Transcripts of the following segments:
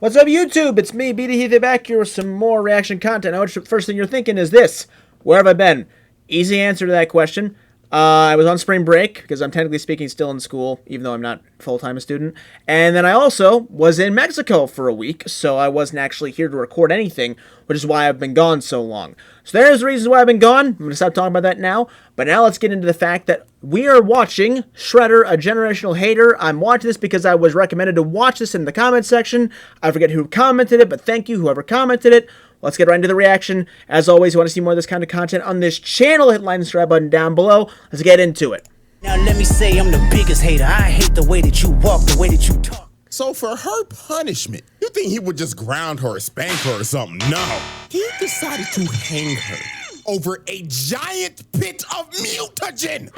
What's up, YouTube? It's me, BD Heathy, back here with some more reaction content. Now, first thing you're thinking is this: where have I been? Easy answer to that question. I was on spring break, because I'm technically speaking still in school, even though I'm not full-time a student. And then I also was in Mexico for a week, so I wasn't actually here to record anything, which is why I've been gone so long. So there's the reasons why I've been gone. I'm going to stop talking about that now. But now let's get into the fact that we are watching Shredder, a generational hater. I'm watching this because I was recommended to watch this in the comment section. I forget who commented it, but thank you, whoever commented it. Let's get right into the reaction. As always, you want to see more of this kind of content on this channel, hit the like and subscribe button down below. Let's get into it. Now let me say I'm the biggest hater. I hate the way that you walk, the way that you talk. So for her punishment, you think he would just ground her or spank her or something? No. He decided to hang her over a giant pit of mutagen.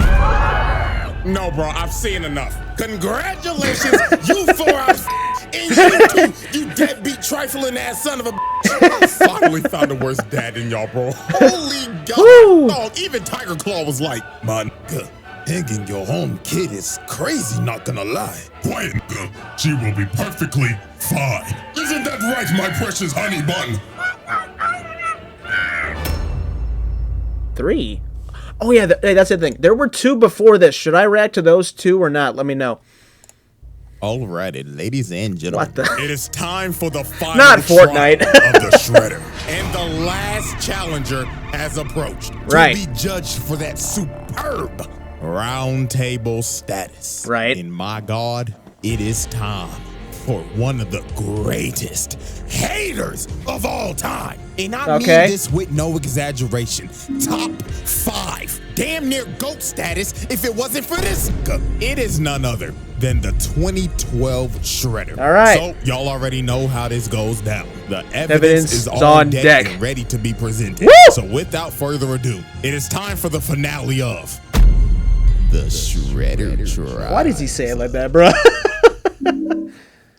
No, bro, I've seen enough. Congratulations, you 4 out of and you too, you deadbeat trifling ass son of a I finally found the worst dad in y'all, bro. Holy God. Dog, even Tiger Claw was like, man, hanging your own kid is crazy, not gonna lie. Quiet, she will be perfectly fine. Isn't that right, my precious honey bun? 3. Oh yeah, hey, that's the thing. There were 2 before this. Should I react to those 2 or not? Let me know. Alrighty, ladies and gentlemen, it is time for the final not Fortnite of the Shredder, and the last challenger has approached to be judged for that superb round table status. Right. And my God, it is time for one of the greatest haters of all time. And I mean this with no exaggeration. Top 5, damn near GOAT status if it wasn't for this. It is none other than the 2012 Shredder. All right. So y'all already know how this goes down. The evidence is on deck and ready to be presented. Woo! So without further ado, it is time for the finale of the Shredder trial. Why does he say it like that, bro?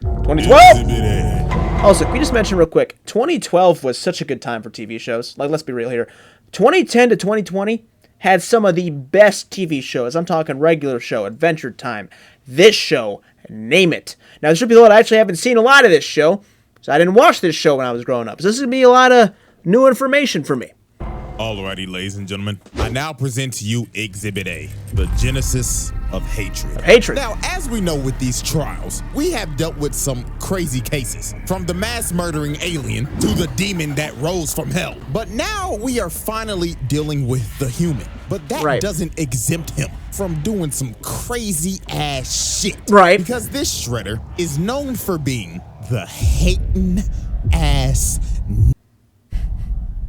2012. Also, can we just mention real quick, 2012 was such a good time for TV shows. Like, let's be real here. 2010 to 2020 had some of the best TV shows. I'm talking regular show, Adventure Time, this show, name it. Now, there's people that I actually haven't seen a lot of this show, so I didn't watch this show when I was growing up. So this is going to be a lot of new information for me. Alrighty, ladies and gentlemen, I now present to you Exhibit A, the genesis of hatred. Now, as we know with these trials, we have dealt with some crazy cases, from the mass murdering alien to the demon that rose from hell. But now we are finally dealing with the human. But that doesn't exempt him from doing some crazy ass shit. Because this Shredder is known for being the hating ass.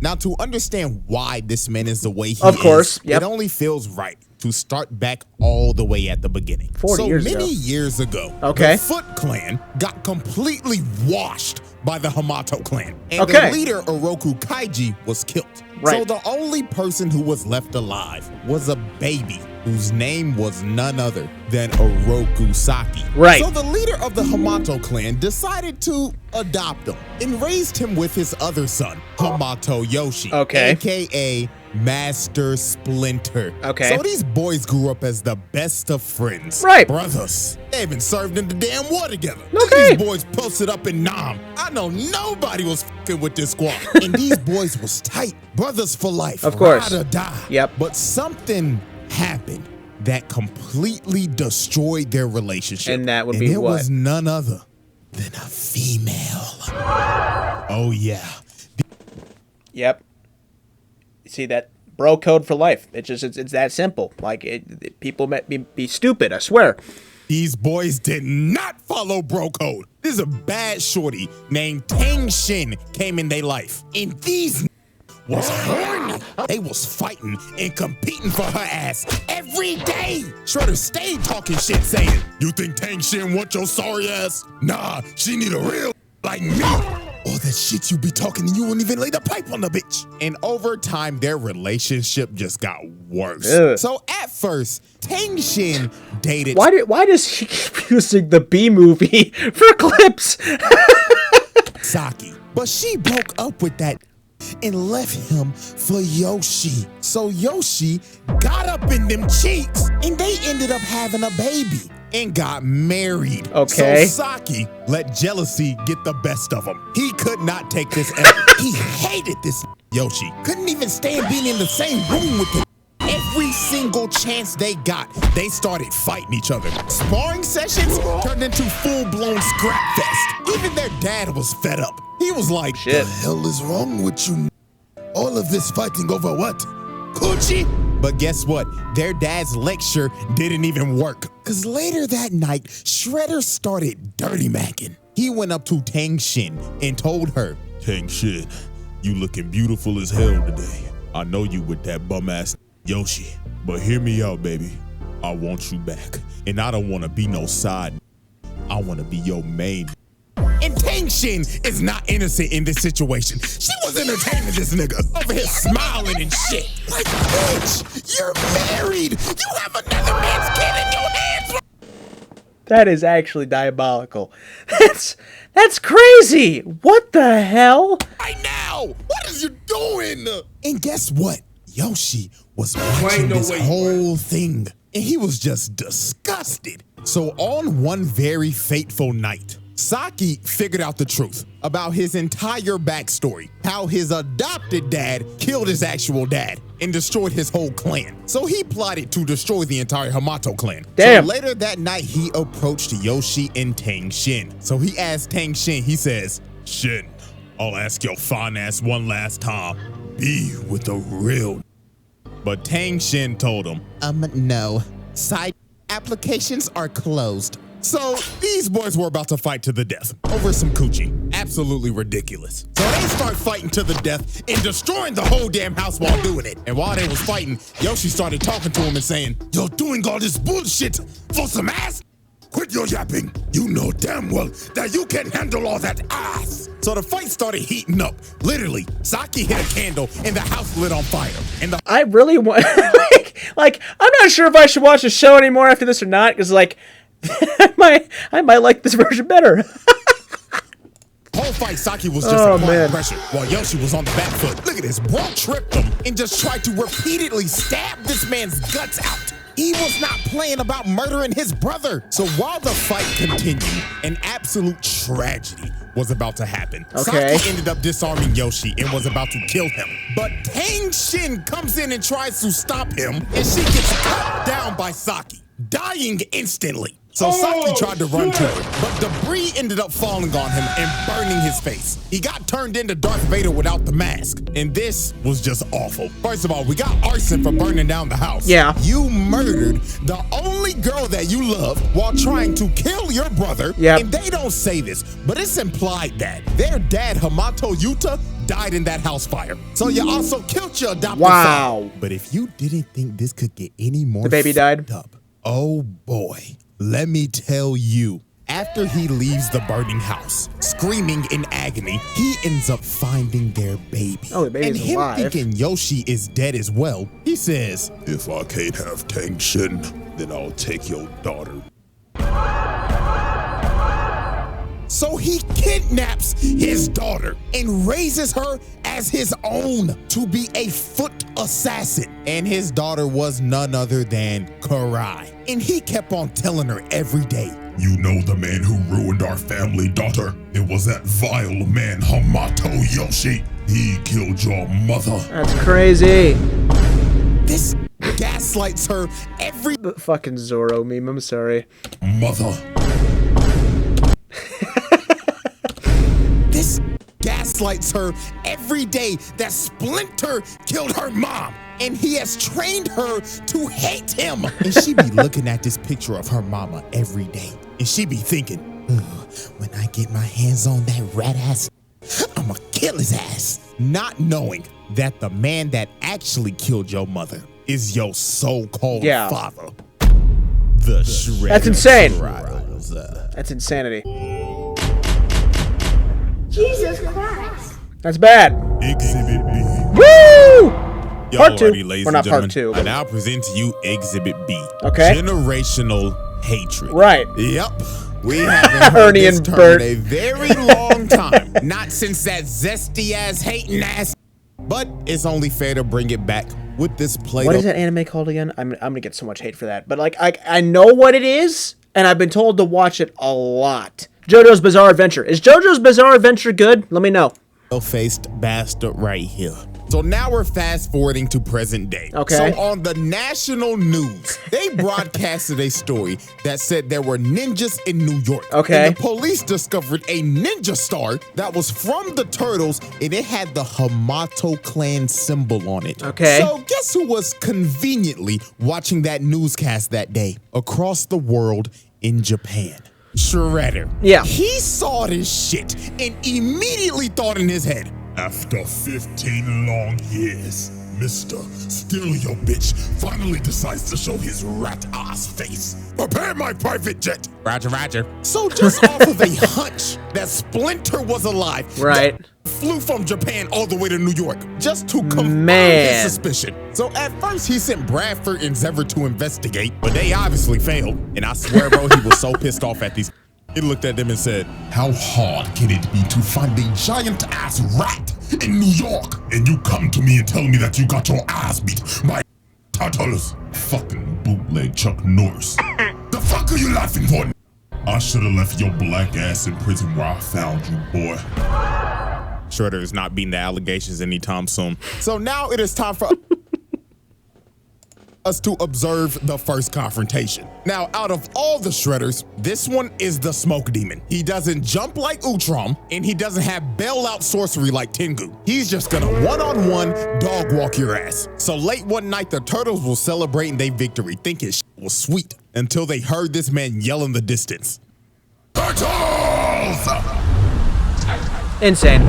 Now, to understand why this man is the way he is, it only feels right to start back all the way at the beginning. 40 years ago. So many years ago, the Foot Clan got completely washed by the Hamato clan. And the leader, Oroku Kaiji, was killed. So the only person who was left alive was a baby whose name was none other than Oroku Saki. So the leader of the Hamato clan decided to adopt him and raised him with his other son, Hamato Yoshi, aka Master Splinter. So these boys grew up as the best of friends. Brothers. They even served in the damn war together. These boys posted up in Nam. I know nobody was fucking with this squad. And these boys was tight. Brothers for life. Ride or die. But something happened that completely destroyed their relationship. And that would be it was none other than a female. Oh yeah. See that bro code for life. It's that simple. Like people might be stupid, I swear. These boys did not follow bro code. This is a bad shorty named Tang Shin came in their life. And these was horny. They was fighting and competing for her ass every day. Shredder stayed talking shit saying, "You think Tang Shin want your sorry ass? Nah, she need a real like me." All that shit you be talking and you wouldn't even lay the pipe on the bitch. And over time, their relationship just got worse. So at first, Tang Shin dated... Why does he keep using the B movie for clips? Saki. But she broke up with that and left him for Yoshi. So Yoshi got up in them cheeks and they ended up having a baby. and got married. Okay. So Saki let jealousy get the best of him. He could not take this. He hated this Yoshi. Couldn't even stand being in the same room with him. Every single chance they got, they started fighting each other. Sparring sessions turned into full-blown scrap fest. Even their dad was fed up. He was like, shit. The hell is wrong with you? All of this fighting over what? Coochie? But guess what? Their dad's lecture didn't even work. Because later that night, Shredder started dirty macking. He went up to Tang Shin and told her, Tang Shin, you looking beautiful as hell today. I know you with that bum-ass Yoshi, but hear me out, baby. I want you back. And I don't want to be no side. I want to be your main. And Tang Shin is not innocent in this situation. She was entertaining this nigga over here smiling and shit. Like, bitch, you're married. You have another man's kid in your hands. That is actually diabolical. That's crazy. What the hell? Right now, what is you doing? And guess what? Yoshi was watching this whole thing, and he was just disgusted. So on one very fateful night, Saki figured out the truth about his entire backstory, how his adopted dad killed his actual dad and destroyed his whole clan. So he plotted to destroy the entire Hamato clan. Damn. So later that night, he approached Yoshi and Tang Shin. So he asked Tang Shin, he says, Shin, I'll ask your fine ass one last time. Be with the real. But Tang Shin told him, no. Side applications are closed. So these boys were about to fight to the death over some coochie. Absolutely ridiculous. So they start fighting to the death and destroying the whole damn house while doing it. And while they was fighting, Yoshi started talking to him and saying, You're doing all this bullshit for some ass? Quit your yapping. You know damn well that you can handle all that ass. So the fight started heating up. Literally, Saki hit a candle and the house lit on fire. And I really want, like, I'm not sure if I should watch the show anymore after this or not, because, like, I might like this version better. Whole fight, Saki was just applying pressure while Yoshi was on the back foot. Look at this, bro tripped him and just tried to repeatedly stab this man's guts out. He was not playing about murdering his brother. So while the fight continued, an absolute tragedy was about to happen. Okay. Saki ended up disarming Yoshi and was about to kill him. But Tang Shin comes in and tries to stop him, and she gets cut down by Saki, dying instantly. So Saki tried to run to her, but debris ended up falling on him and burning his face. He got turned into Darth Vader without the mask, and this was just awful. First of all, we got arson for burning down the house. Yeah. You murdered the only girl that you love while trying to kill your brother. Yep. And they don't say this, but it's implied that their dad, Hamato Yuta, died in that house fire. So you also killed your adopted son. But if you didn't think this could get any more The baby died. up, oh boy. Let me tell you, after he leaves the burning house, screaming in agony, he ends up finding their baby. Oh, the baby's and him alive. thinking Yoshi is dead as well, he says, If I can't have Tang Shin, then I'll take your daughter. So he kidnaps his daughter and raises her as his own to be a foot assassin. And his daughter was none other than Karai. And he kept on telling her every day, You know the man who ruined our family, daughter? It was that vile man, Hamato Yoshi. He killed your mother. That's crazy. This gaslights her every The fucking Zorro meme, I'm sorry. Mother. This gaslights her every day that Splinter killed her mom. And he has trained her to hate him. And she be looking at this picture of her mama every day. And she be thinking, when I get my hands on that rat ass, I'ma kill his ass. Not knowing that the man that actually killed your mother is your so-called father. The Shredder. That's insane. Browser. That's insanity. Jesus Christ. That's bad. Exhibit B. Woo! Yo, Part two. already, ladies Or not and part gentlemen, two. I now present to you Exhibit B. Okay. Generational hatred. Right. Yep. We haven't heard Ernie this and term Bert. in a very long time. Not since that zesty ass hating ass. But it's only fair to bring it back with this play. What is that anime called again? I'm gonna get so much hate for that. But like I know what it is. and I've been told to watch it a lot. JoJo's Bizarre Adventure. Is JoJo's Bizarre Adventure good? Let me know. Faced bastard right here. So now we're fast forwarding to present day. Okay. So on the national news, they broadcasted a story that said there were ninjas in New York. Okay. And the police discovered a ninja star that was from the Turtles, and it had the Hamato clan symbol on it. Okay. So guess who was conveniently watching that newscast that day across the world in Japan? Shredder. Yeah. He saw this shit and immediately thought in his head, after 15 long years, Mr. Steal Your Bitch finally decides to show his rat-ass face. Prepare my private jet. Roger, roger. So just off of a hunch that Splinter was alive, Right. flew from Japan all the way to New York just to confirm Man. his suspicion. So at first he sent Bradford and Zever to investigate, but they obviously failed. And I swear, bro, he was so pissed off at these. He looked at them and said, how hard can it be to find a giant-ass rat in New York? And you come to me and tell me that you got your ass beat by turtles. Fucking bootleg Chuck Norris. The fuck are you laughing for? I should have left your black ass in prison where I found you, boy. Shredder is not beating the allegations anytime soon. So now it is time for us to observe the first confrontation. Now, out of all the Shredders, this one is the smoke demon. He doesn't jump like Utrom, and he doesn't have bailout sorcery like Tengu. He's just gonna one-on-one dog walk your ass. So late one night, the Turtles were celebrating their victory, thinking shit was sweet, until they heard this man yell in the distance. Turtles! Insane.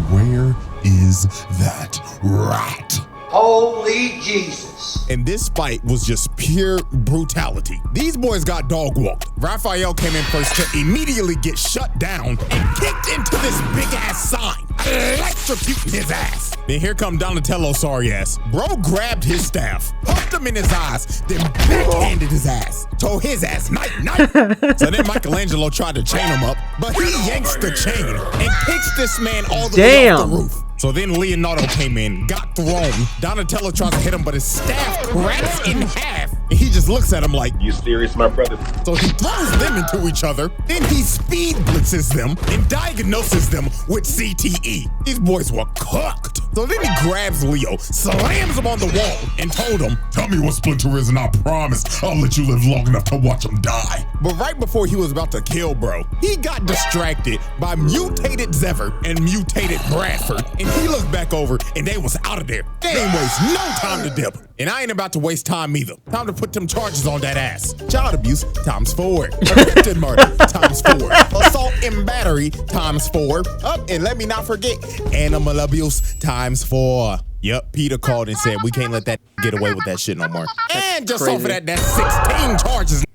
Where is that rat? Holy Jesus. And this fight was just pure brutality. These boys got dog walked. Raphael came in first to immediately get shut down and kicked into this big ass sign, electrocuting his ass. Then here come Donatello sorry ass. Bro grabbed his staff, pumped him in his eyes, then backhanded his ass. Told his ass, night, night. So then Michelangelo tried to chain him up, but he yanks the chain and kicks this man all the way off the roof. So then Leonardo came in, got thrown. Donatello tries to hit him, but his staff cracks in half. And he just looks at him like, you serious, my brother? So he throws them into each other. Then he speed blitzes them and diagnoses them with CTE. These boys were cooked. So then he grabs Leo, slams him on the wall, and told him, tell me what Splinter is and I promise I'll let you live long enough to watch him die. But right before he was about to kill bro, he got distracted by mutated Zever and mutated Bradford. And he looked back over and they was out of there. They ain't waste no time to dip. And I ain't about to waste time either. Time to put them charges on that ass. Child abuse ×4. Attempted murder ×4. Assault and battery ×4. And let me not forget, animal abuse ×4. Yep, Peter called and said we can't let that get away with that shit no more. And just off of that, that's 16 charges.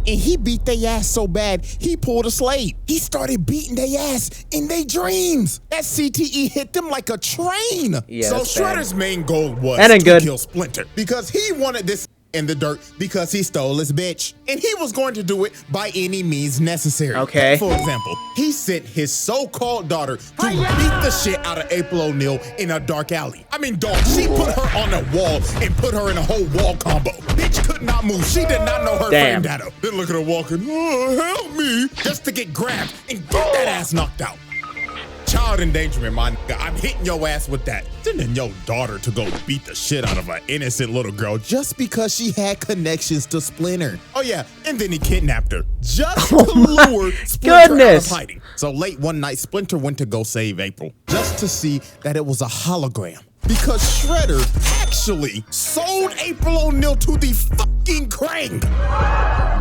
And he beat their ass so bad, he pulled a Slade. He started beating their ass in their dreams. That CTE hit them like a train. Yeah, so that's bad. Shredder's main goal was That ain't to good. kill Splinter because he wanted this in the dirt because he stole his bitch. And he was going to do it by any means necessary. Okay. For example, he sent his so-called daughter to beat the shit out of April O'Neil in a dark alley. I mean, dog, she put her on a wall and put her in a whole wall combo. Bitch could not move. She did not know her frame data. Then look at her walking, oh, help me, just to get grabbed and get that ass knocked out. Child endangerment, my nigga. I'm hitting your ass with that. Sending your daughter to go beat the shit out of an innocent little girl just because she had connections to Splinter. Oh yeah, and then he kidnapped her just to lure Splinter out of hiding. So late one night, Splinter went to go save April just to see that it was a hologram. Because Shredder actually sold April O'Neil to the fucking Krang.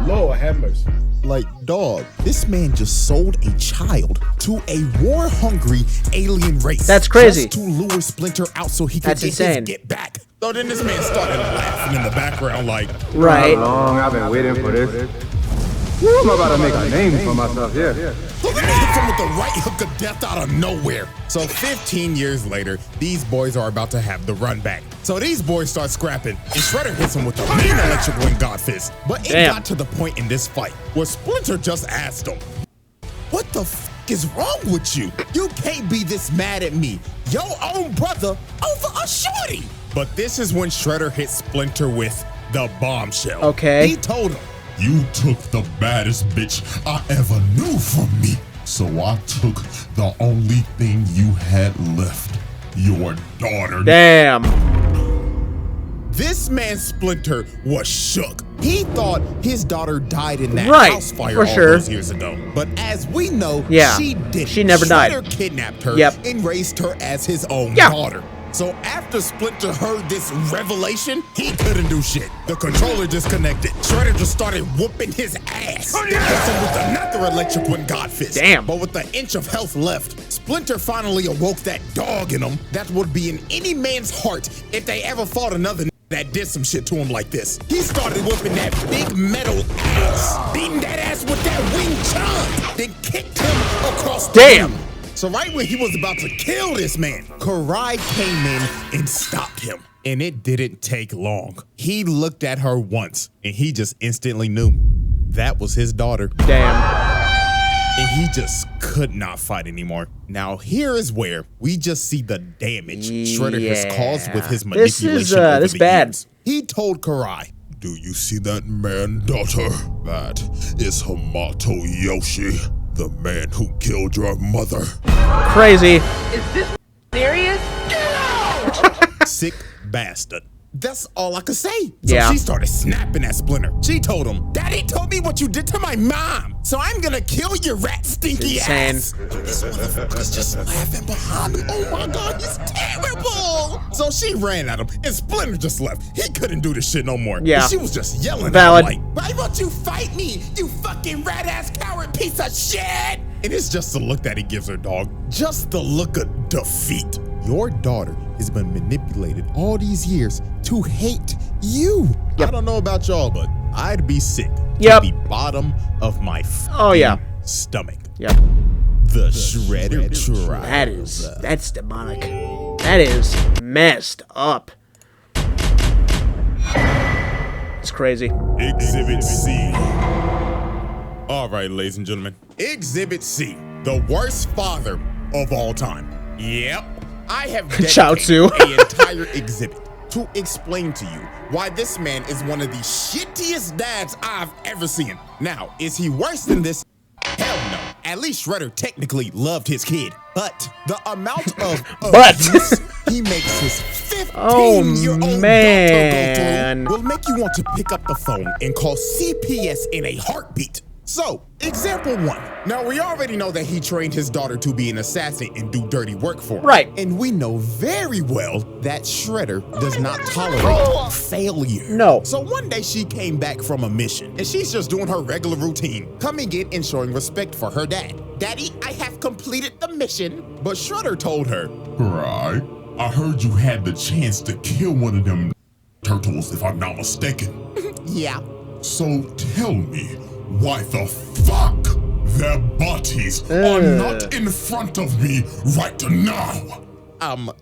Lord have mercy. Like, dog, this man just sold a child to a war-hungry alien race. That's crazy. Just to lure Splinter out so he could get his get back. So then this man started laughing in the background like, right. How long I've been waiting for this. I'm about to make a name for myself, yeah. So then he hits him with the right hook of death out of nowhere. So 15 years later, these boys are about to have the run back. So these boys start scrapping, and Shredder hits him with the mean electrical and God fist. But it got to the point in this fight where Splinter just asked him, what the f is wrong with you? You can't be this mad at me, your own brother, over a shorty. But this is when Shredder hit Splinter with the bombshell. Okay. He told him, You took the baddest bitch I ever knew from me. So I took the only thing you had left. Your daughter. Damn. This man Splinter was shook. He thought his daughter died in that house fire all those years ago. But as we know, she didn't. She never died. Shredder kidnapped her and raised her as his own daughter. So after Splinter heard this revelation, he couldn't do shit. The controller disconnected. Shredder just started whooping his ass. Then hit him with another electric one god fist. Damn. But with an inch of health left, Splinter finally awoke that dog in him that would be in any man's heart if they ever fought another that did some shit to him like this. He started whooping that big metal ass, beating that ass with that wing chun, then kicked him across the room. So right when he was about to kill this man, Karai came in and stopped him. And it didn't take long. He looked at her once and he just instantly knew that was his daughter. Damn. And he just could not fight anymore. Now here is where we just see the damage Shredder has caused with his manipulation over the years. He told Karai, "Do you see that man, daughter? That is Hamato Yoshi, the man who killed your mother." Crazy. Is this serious? Get out! Sick bastard. That's all I could say. So she started snapping at Splinter. She told him, "Daddy told me what you did to my mom, so I'm gonna kill your rat stinky ass." This motherfucker's just laughing behind me. Oh my God, he's terrible. So she ran at him, and Splinter just left. He couldn't do this shit no more. And she was just yelling at him like, "Why won't you fight me, you fucking rat ass coward piece of shit?" And it's just the look that he gives her, dog. Just the look of defeat. Your daughter has been manipulated all these years to hate you. I don't know about y'all, but I'd be sick to the bottom of my stomach. The Shredder trial. That's demonic. That is messed up. It's crazy. Exhibit C. All right, ladies and gentlemen. Exhibit C, the worst father of all time. Yep. I have dedicated an entire exhibit to explain to you why this man is one of the shittiest dads I've ever seen. Now, is he worse than this? Hell no. At least Shredder technically loved his kid. But the amount of abuse he makes his 15-year-old daughter go through will make you want to pick up the phone and call CPS in a heartbeat. So, example 1. Now, we already know that he trained his daughter to be an assassin and do dirty work for him. Right. And we know very well that Shredder does not tolerate failure. No. So one day she came back from a mission, and she's just doing her regular routine, coming in and showing respect for her dad. "Daddy, I have completed the mission." But Shredder told her, "Right, I heard you had the chance to kill one of them turtles, if I'm not mistaken." "Yeah." "So tell me, why the fuck their bodies are not in front of me right now?"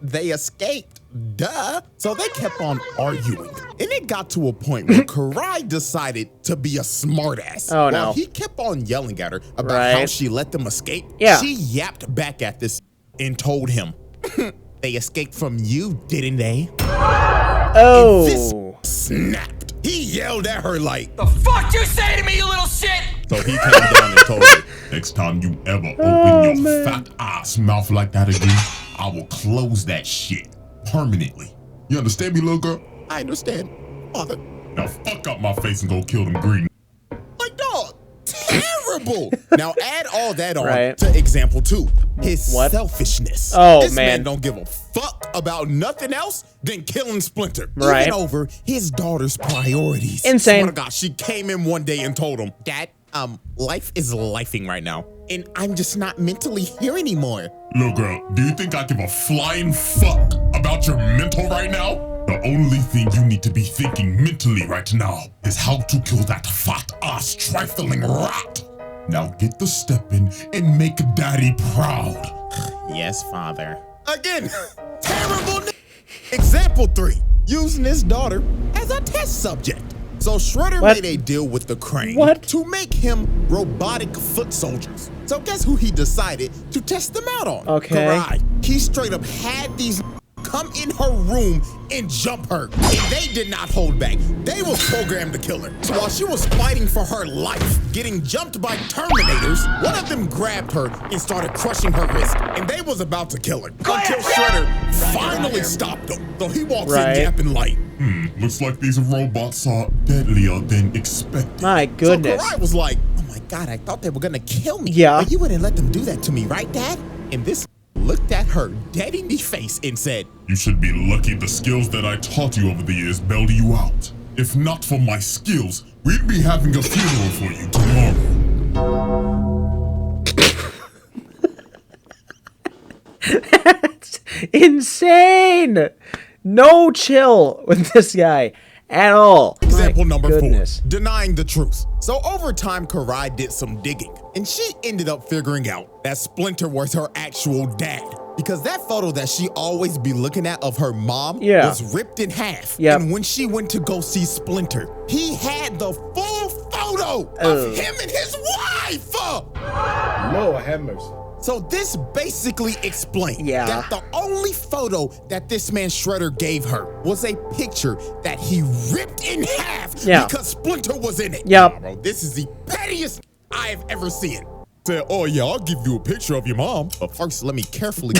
They escaped, duh. So they kept on arguing. And it got to a point where Karai decided to be a smartass. Oh, no. While he kept on yelling at her about how she let them escape, she yapped back at this and told him, "They escaped from you, didn't they?" Oh. And this snapped. He yelled at her like, "The fuck you say to me, you little shit?" So he came down and told her, "Next time you ever open your fat ass mouth like that again, I will close that shit permanently. You understand me, little girl?" "I understand, father." "Now fuck up my face and go kill them green." Like, dog, terrible. Now add all that on to example 2. His selfishness. This man don't give a fuck about nothing else than killing Splinter. Even over his daughter's priorities. Insane. Oh my gosh, she came in one day and told him, "Dad, life is lifing right now, and I'm just not mentally here anymore." Little girl, do you think I give a flying fuck about your mental right now? The only thing you need to be thinking mentally right now is how to kill that fat ass trifling rat. Now get the step in and make daddy proud. Yes, father. Again, terrible. Example 3, using his daughter as a test subject. So Shredder made a deal with the Crane to make him robotic foot soldiers. So guess who he decided to test them out on? Karai. He straight up had these come in her room and jump her. And they did not hold back. They was programmed to kill her. So while she was fighting for her life, getting jumped by Terminators, one of them grabbed her and started crushing her wrist. And they was about to kill her until Shredder finally stopped them. So he walks in yapping like, looks like these robots are deadlier than expected. My goodness. So Karai was like, oh my God, I thought they were gonna kill me. Yeah. But you wouldn't let them do that to me, right, Dad? And this looked at her dead in the face and said, You should be lucky the skills that I taught you over the years bailed you out. If not for my skills, we'd be having a funeral for you tomorrow. That's insane. No chill with this guy at all. Example number goodness. 4, denying the truth. So over time, Karai did some digging, and she ended up figuring out that Splinter was her actual dad. Because that photo that she always be looking at of her mom was ripped in half. And when she went to go see Splinter, he had the full photo of him and his wife. Lord have mercy. So this basically explained that the only photo that this man Shredder gave her was a picture that he ripped in half because Splinter was in it. Bro, this is the pettiest I have ever seen. Said, oh yeah, I'll give you a picture of your mom. But first, let me carefully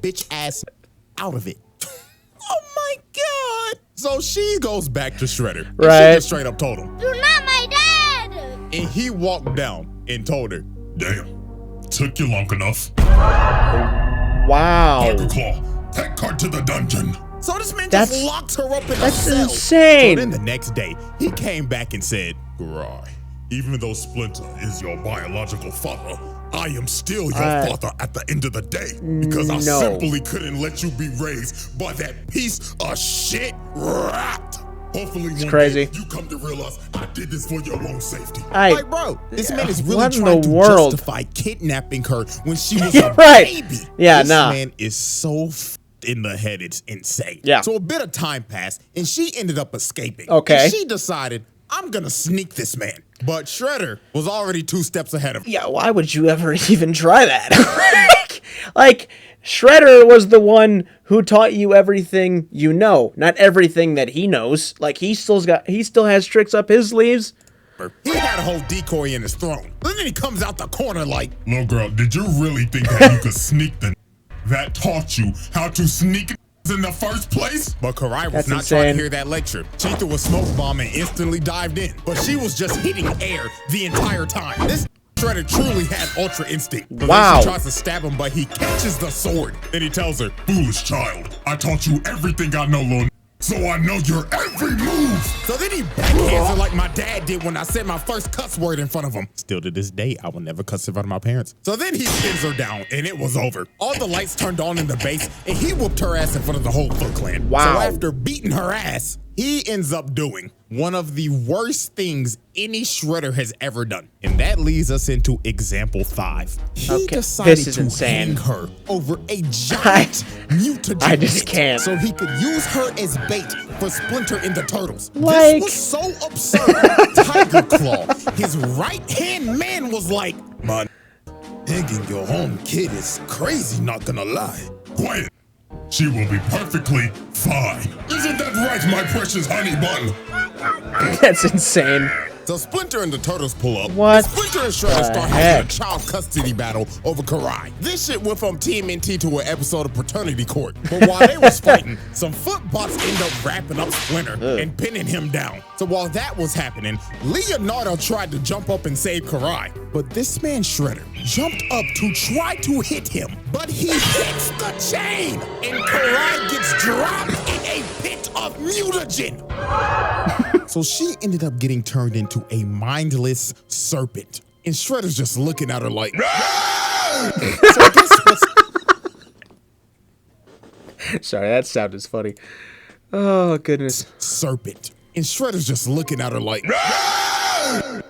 bitch ass out of it. Oh my God. So she goes back to Shredder. And she just straight up told him, You're not my dad! and he walked down and told her, Damn, took you long enough. Wow. Parker Claw, take her to the dungeon. So this man just locked her up in a cell. That's insane. So then the next day, he came back and said, Karai, even though Splinter is your biological father, I am still your father at the end of the day. Because I simply couldn't let you be raised by that piece of shit rat. Hopefully one day you come to realize I did this for your own safety. Like, bro, this man is really what trying in the to world? justify kidnapping her when she was a baby. This man is so in the head, it's insane. So a bit of time passed, and she ended up escaping. And she decided, I'm gonna sneak this man. But Shredder was already 2 steps ahead of her. Yeah, why would you ever even try that? like, Shredder was the one who taught you everything you know, not everything that he knows. Like, he still has tricks up his sleeves. He had a whole decoy in his throne. Then he comes out the corner like, little girl, did you really think that you could sneak the that taught you how to sneak in the first place? But Karai was not trying to hear that lecture. She threw a smoke bomb and instantly dived in. But she was just hitting air the entire time. This Shredder truly had Ultra Instinct. But then she tries to stab him, but he catches the sword. Then he tells her, foolish child, I taught you everything I know, little so I know your every move. So then he backhands her like my dad did when I said my first cuss word in front of him. Still to this day, I will never cuss in front of my parents. So then he pins her down, and it was over. All the lights turned on in the base, and he whooped her ass in front of the whole Foot Clan. So after beating her ass, he ends up doing one of the worst things any Shredder has ever done. And that leads us into example 5. He decided to hang her over a giant mutagen. I just can't. So he could use her as bait for Splinter and the Turtles. Like... This was so absurd. Tiger Claw, his right-hand man, was like, man, hanging your own kid is crazy, not gonna lie. Quiet. She will be perfectly fine. Isn't that right, my precious honey bun? That's insane. So Splinter and the Turtles pull up. What? Splinter and Shredder start having a child custody battle over Karai. This shit went from TMNT to an episode of Paternity Court. But while they was fighting, some footbots end up wrapping up Splinter and pinning him down. So while that was happening, Leonardo tried to jump up and save Karai. But this man Shredder jumped up to try to hit him. But he hits the chain, and Karai gets dropped in a pit of mutagen. So she ended up getting turned into a mindless serpent. And Shredder's just looking at her like, so I guess what's... Sorry, that sound is funny. Oh, goodness. Serpent. And Shredder's just looking at her like,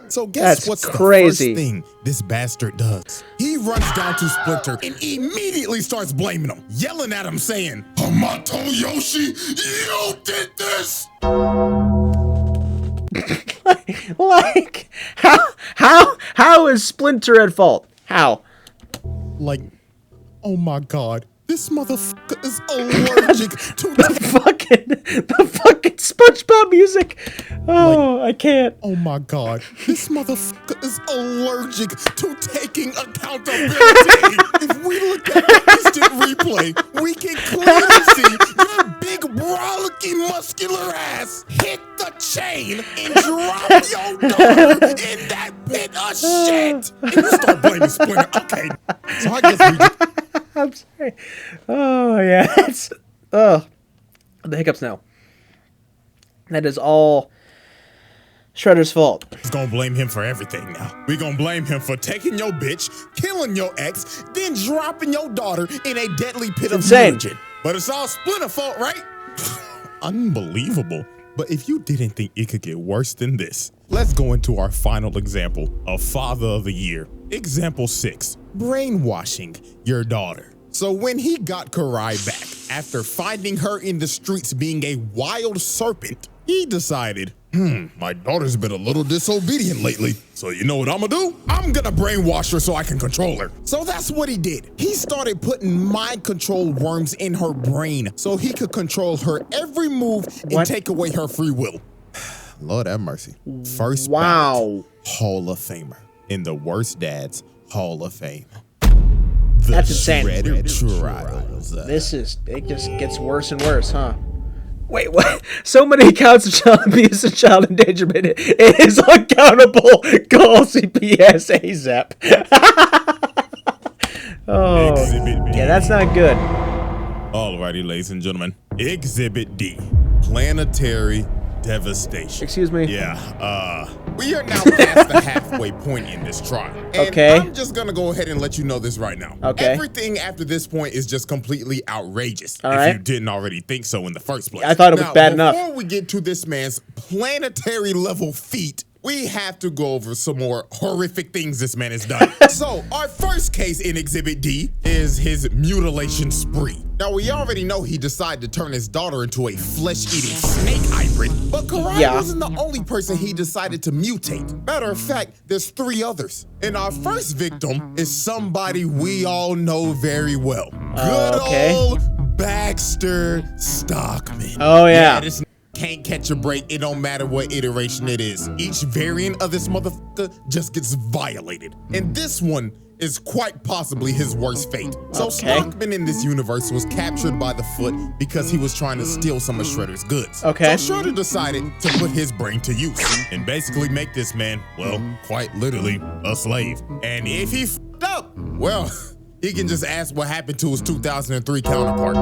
so guess That's what's crazy. the first thing this bastard does? He runs down to Splinter and immediately starts blaming him, yelling at him saying, Hamato Yoshi, you did this! Like, how is Splinter at fault? How? Like, oh my God. This motherfucker is allergic to the fucking SpongeBob music. Oh, I can't. Oh my God. This motherfucker is allergic to taking accountability. If we look at the instant replay, we can clearly see your big brolicky muscular ass hit the chain and drop your daughter in that pit of shit. And you start blaming Splinter. Okay. So I guess we I'm sorry. Oh, yeah. That's, the hiccups now. That is all Shredder's fault. He's gonna blame him for everything now. We gonna blame him for taking your bitch, killing your ex, then dropping your daughter in a deadly pit of mutagen. But it's all Splinter's fault, right? Unbelievable. But if you didn't think it could get worse than this, let's go into our final example of Father of the Year. Example 6, brainwashing your daughter. So when he got Karai back, after finding her in the streets being a wild serpent, he decided, my daughter's been a little disobedient lately. So you know what I'm gonna do? I'm gonna brainwash her so I can control her. So that's what he did. He started putting mind control worms in her brain so he could control her every move and take away her free will. Lord have mercy. First ballot Hall of Famer in the Worst Dads Hall of Fame. That's insane. It just gets worse and worse, huh? Wait, what? So many counts of child abuse and child endangerment. It is uncountable. Call CPS ASAP. Oh, yeah, that's not good. Alrighty, ladies and gentlemen. Exhibit D. Planetary devastation. Excuse me? Yeah, we are now past the halfway point in this trial. And I'm just gonna go ahead and let you know this right now. Okay. Everything after this point is just completely outrageous. If you didn't already think so in the first place. I thought it was bad enough. Before we get to this man's planetary level feat, we have to go over some more horrific things this man has done. So, our first case in Exhibit D is his mutilation spree. Now, we already know he decided to turn his daughter into a flesh-eating snake hybrid, but Karai wasn't the only person he decided to mutate. Matter of fact, there's 3 others. And our first victim is somebody we all know very well. Good old Baxter Stockman. Oh, yeah. This can't catch a break. It don't matter what iteration it is. Each variant of this motherfucker just gets violated. And this one is quite possibly his worst fate. So Stockman in this universe was captured by the Foot because he was trying to steal some of Shredder's goods. So Shredder decided to put his brain to use and basically make this man, well, quite literally, a slave. And if he f***ed up, well, he can just ask what happened to his 2003 counterpart.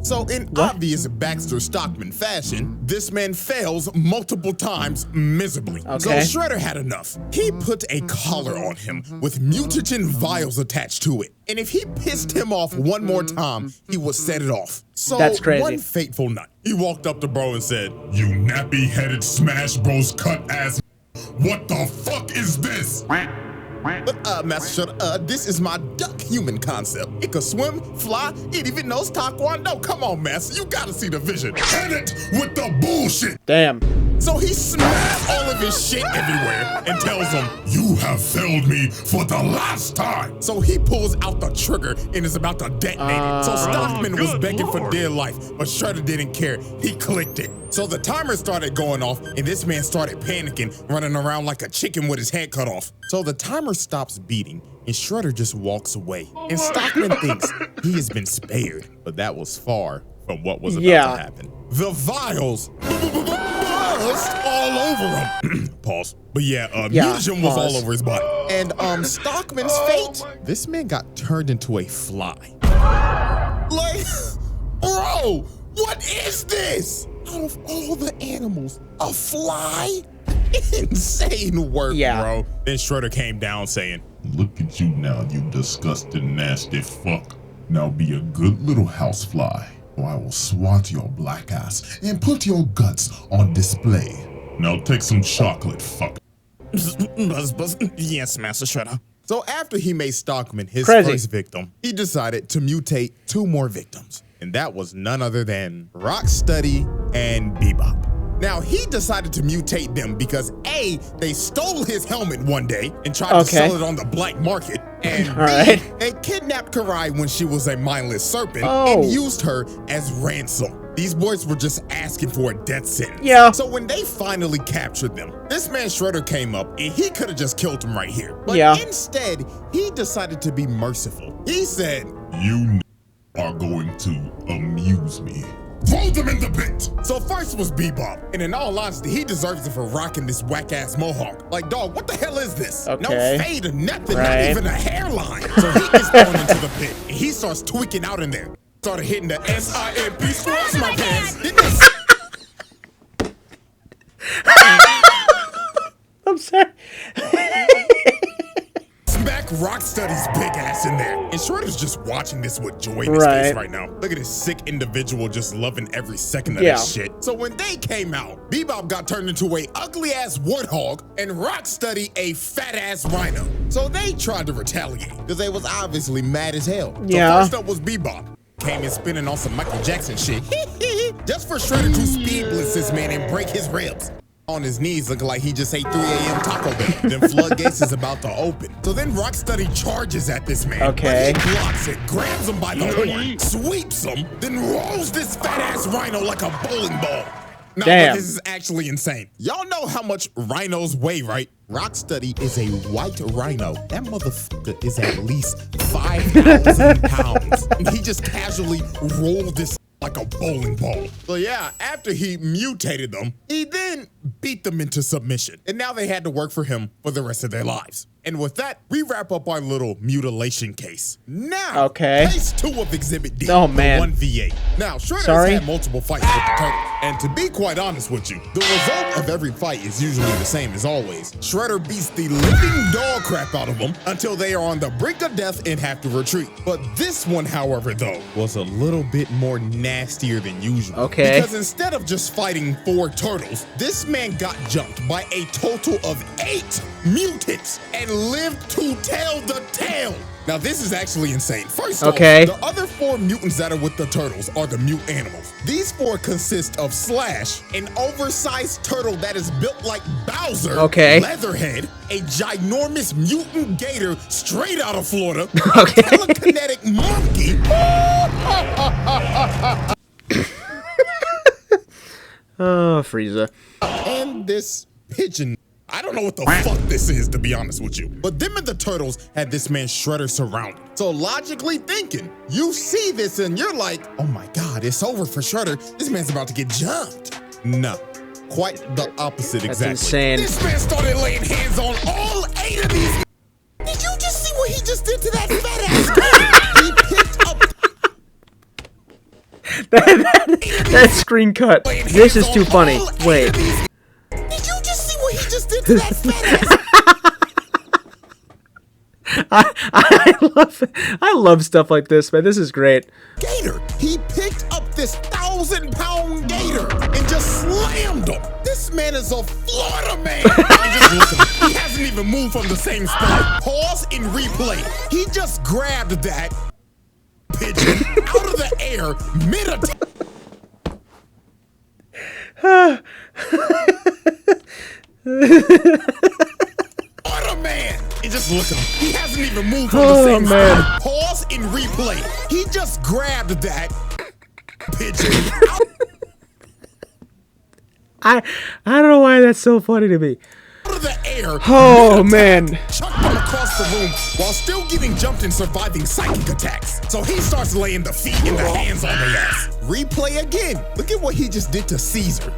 So in obvious Baxter Stockman fashion, this man fails multiple times miserably. So Shredder had enough. He put a collar on him with mutagen vials attached to it. And if he pissed him off one more time, he would set it off. So that's crazy. One fateful night, he walked up to bro and said, "You nappy-headed Smash Bros cut ass, what the fuck is this?" But Master Shredder, this is my duck human concept. It can swim, fly, it even knows Taekwondo. Come on, Master, you gotta see the vision. Hit it with the bullshit. Damn. So he smashed all of his shit everywhere and tells him, "You have failed me for the last time." So he pulls out the trigger and is about to detonate it. So Stockman was begging for dear life, but Shredder didn't care. He clicked it. So the timer started going off and this man started panicking, running around like a chicken with his head cut off. So the timer stops beating and Shredder just walks away. And Stockman thinks he has been spared, but that was far from what was about to happen. The vials buzzed all over him. Pause. But mutagen was all over his body. And Stockman's fate, this man got turned into a fly. Like, bro, what is this? Out of all the animals, a fly? Insane work, bro. Then Shredder came down saying, "Look at you now, you disgusting, nasty fuck. Now be a good little housefly, or I will swat your black ass and put your guts on display. Now take some chocolate, fuck." Yes, Master Shredder. So after he made Stockman his first victim, he decided to mutate 2 more victims. And that was none other than Rocksteady and Bebop. Now, he decided to mutate them because A, they stole his helmet one day and tried to sell it on the black market, and B, they kidnapped Karai when she was a mindless serpent and used her as ransom. These boys were just asking for a death sentence. Yeah. So when they finally captured them, this man Shredder came up and he could have just killed them right here. But instead, he decided to be merciful. He said, "You are going to amuse me. Throw them in the pit." So first was Bebop, and in all honesty, he deserves it for rocking this whack-ass mohawk. Like, dog, what the hell is this? No fade or nothing, not even a hairline. So he gets thrown into the pit, and he starts tweaking out in there. Started hitting the SIMP squats my pants. I'm sorry. Smack Rocksteady's big ass in there. And Shredder's just watching this with joy in his face right now. Look at this sick individual just loving every second of this shit. So when they came out, Bebop got turned into a ugly ass warthog and Rocksteady a fat ass rhino. So they tried to retaliate because they was obviously mad as hell. So first up was Bebop. Came in spinning on some Michael Jackson shit. Just for Shredder to speed blitz this man and break his ribs. On his knees looking like he just ate 3 a.m. Taco Bell. Then floodgates is about to open. So then Rocksteady charges at this man. But he blocks it, grabs him by the horn, sweeps him, then rolls this fat ass rhino like a bowling ball. Now, this is actually insane. Y'all know how much rhinos weigh, right? Rocksteady is a white rhino. That motherfucker is at least 5,000 pounds. And he just casually rolled this like a bowling ball. So yeah, after he mutated them, he then beat them into submission. And now they had to work for him for the rest of their lives. And with that, we wrap up our little mutilation case. Now, case 2 of Exhibit D, oh, man. 1v8. Now, Shredder's had multiple fights with the Turtles. And to be quite honest with you, the result of every fight is usually the same as always. Shredder beats the living dog crap out of them until they are on the brink of death and have to retreat. But this one, however, though, was a little bit more nastier than usual. Because instead of just fighting 4 turtles, this man got jumped by a total of 8 mutants and lived to tell the tale. Now, this is actually insane. First off, the other 4 mutants that are with the turtles are the mute animals. These 4 consist of Slash, an oversized turtle that is built like Bowser, Leatherhead, a ginormous mutant gator straight out of Florida, a telekinetic monkey, oh, Frieza, and this pigeon. I don't know what the fuck this is, to be honest with you. But them and the turtles had this man Shredder surrounded. So logically thinking, you see this and you're like, oh my God, it's over for Shredder. This man's about to get jumped. No, quite the opposite exactly. That's insane. This man started laying hands on all 8 of these. Did you just see what he just did to that fat ass guy? He picked up that screen cut. This is too funny. Wait. To that I love stuff like this, man. This is great. Gator. He picked up this 1,000-pound gator and just slammed him. This man is a Florida man. He hasn't even moved from the same spot. Pause and replay. He just grabbed that pigeon out of the air mid-attack. What a man! And just look at him. He hasn't even moved from the same spot. Pause and replay. He just grabbed that pigeon. I don't know why that's so funny to me. Out of the air. Oh man. Chucked him across the room while still getting jumped and surviving psychic attacks. So he starts laying the feet and the hands on their ass. Replay again. Look at what he just did to Caesar.